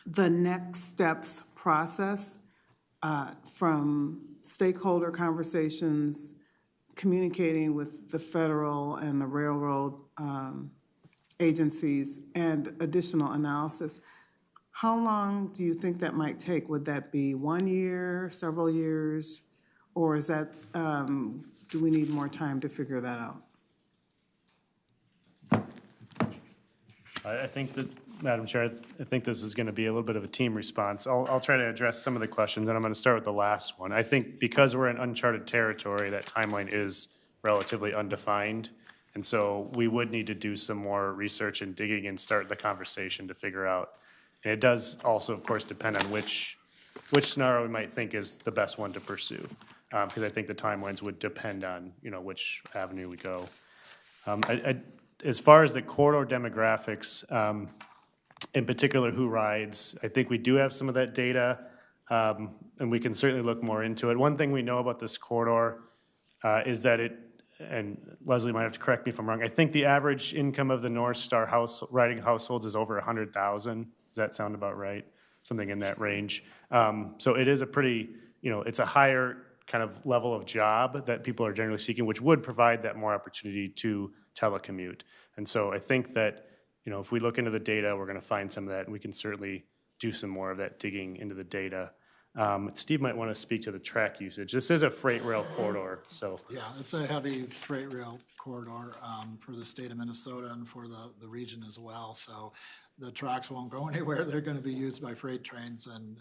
the next steps process from stakeholder conversations, communicating with the federal and the railroad agencies, and additional analysis? How long do you think that might take? Would that be 1 year, several years, or is that, do we need more time to figure that out? I think that, Madam Chair, I think this is going to be a little bit of a team response. I'll try to address some of the questions, and I'm going to start with the last one. I think because we're in uncharted territory, that timeline is relatively undefined, and so we would need to do some more research and digging and start the conversation to figure out. And it does also, of course, depend on which scenario we might think is the best one to pursue, because I think the timelines would depend on, which avenue we go. As far as the corridor demographics, in particular who rides, I think we do have some of that data, and we can certainly look more into it. One thing we know about this corridor is that and Leslie might have to correct me if I'm wrong, I think the average income of the Northstar riding households is over 100,000. Does that sound about right? Something in that range. So it is a pretty, it's a higher kind of level of job that people are generally seeking, which would provide that more opportunity to telecommute. And so I think that, if we look into the data, we're going to find some of that, and we can certainly do some more of that digging into the data. Steve might want to speak to the track usage. This is a freight rail corridor, so. Yeah, it's a heavy freight rail corridor for the state of Minnesota and for the region as well. So the tracks won't go anywhere. They're going to be used by freight trains, and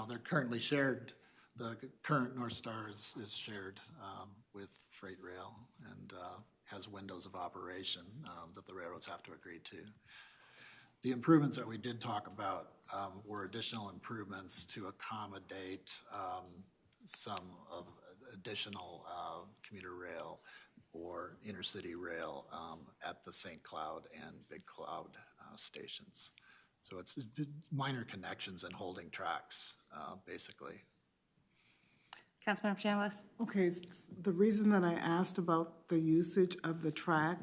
they're currently shared. The current Northstar is shared with freight rail and has windows of operation that the railroads have to agree to. The improvements that we did talk about were additional improvements to accommodate some of additional commuter rail or intercity rail at the St. Cloud and Big Cloud stations. So it's minor connections and holding tracks, basically. Councilmember Chambliss? Okay, the reason that I asked about the usage of the track,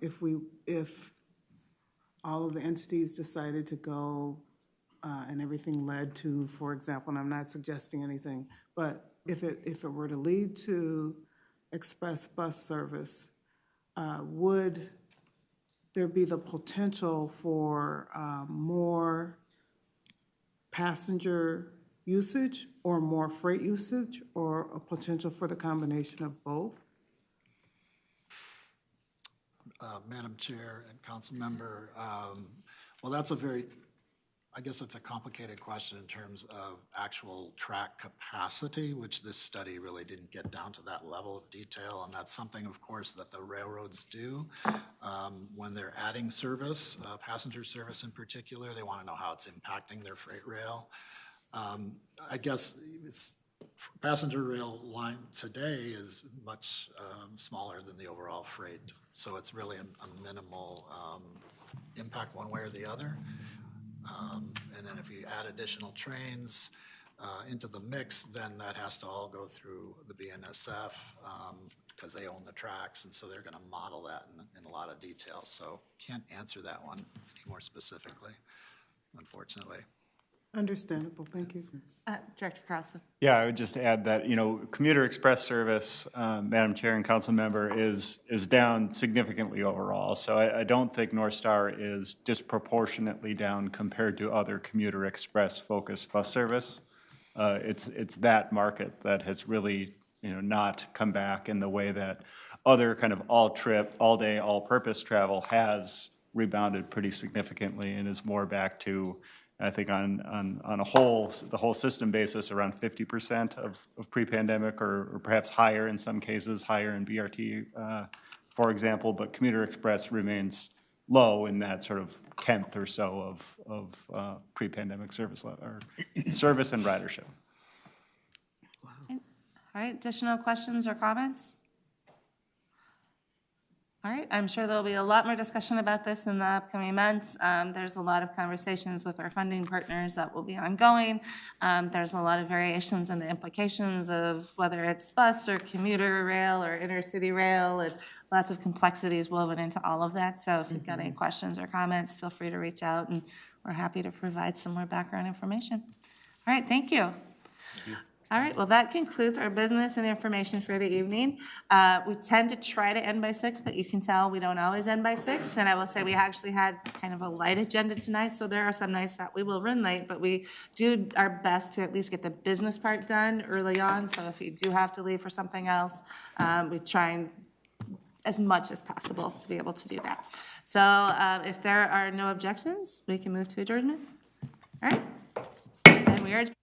if all of the entities decided to go and everything led to, for example, and I'm not suggesting anything, but if it were to lead to express bus service, would there be the potential for more passenger usage or more freight usage, or a potential for the combination of both? Madam Chair and Council Member. Well, that's I guess it's a complicated question in terms of actual track capacity, which this study really didn't get down to that level of detail. And that's something, of course, that the railroads do when they're adding service, passenger service in particular. They want to know how it's impacting their freight rail. I guess passenger rail line today is much smaller than the overall freight. So it's really a minimal impact one way or the other. And then if you add additional trains into the mix, then that has to all go through the BNSF because they own the tracks, and so they're going to model that in a lot of detail. So can't answer that one any more specifically, unfortunately. Understandable, thank you. Director Carlson. Yeah, I would just add that, commuter express service, Madam Chair and Council Member, is down significantly overall. So I don't think Northstar is disproportionately down compared to other commuter express focused bus service. It's that market that has really, not come back in the way that other kind of all day, all purpose travel has rebounded pretty significantly and is more back to, I think on the whole system basis, around 50% of pre-pandemic or perhaps higher in some cases, higher in BRT, for example, but commuter express remains low in that sort of 10th or so of pre-pandemic service or service and ridership. All right, additional questions or comments? All right, I'm sure there'll be a lot more discussion about this in the upcoming months. There's a lot of conversations with our funding partners that will be ongoing. There's a lot of variations in the implications of whether it's bus or commuter rail or intercity rail, and lots of complexities woven into all of that. So if you've got any questions or comments, feel free to reach out, and we're happy to provide some more background information. All right, thank you. All right, well, that concludes our business and information for the evening. We tend to try to end by 6, but you can tell we don't always end by 6. And I will say we actually had kind of a light agenda tonight, so there are some nights that we will run late, but we do our best to at least get the business part done early on. So if you do have to leave for something else, we try and as much as possible to be able to do that. So if there are no objections, we can move to adjournment. All right, and we are adjourned.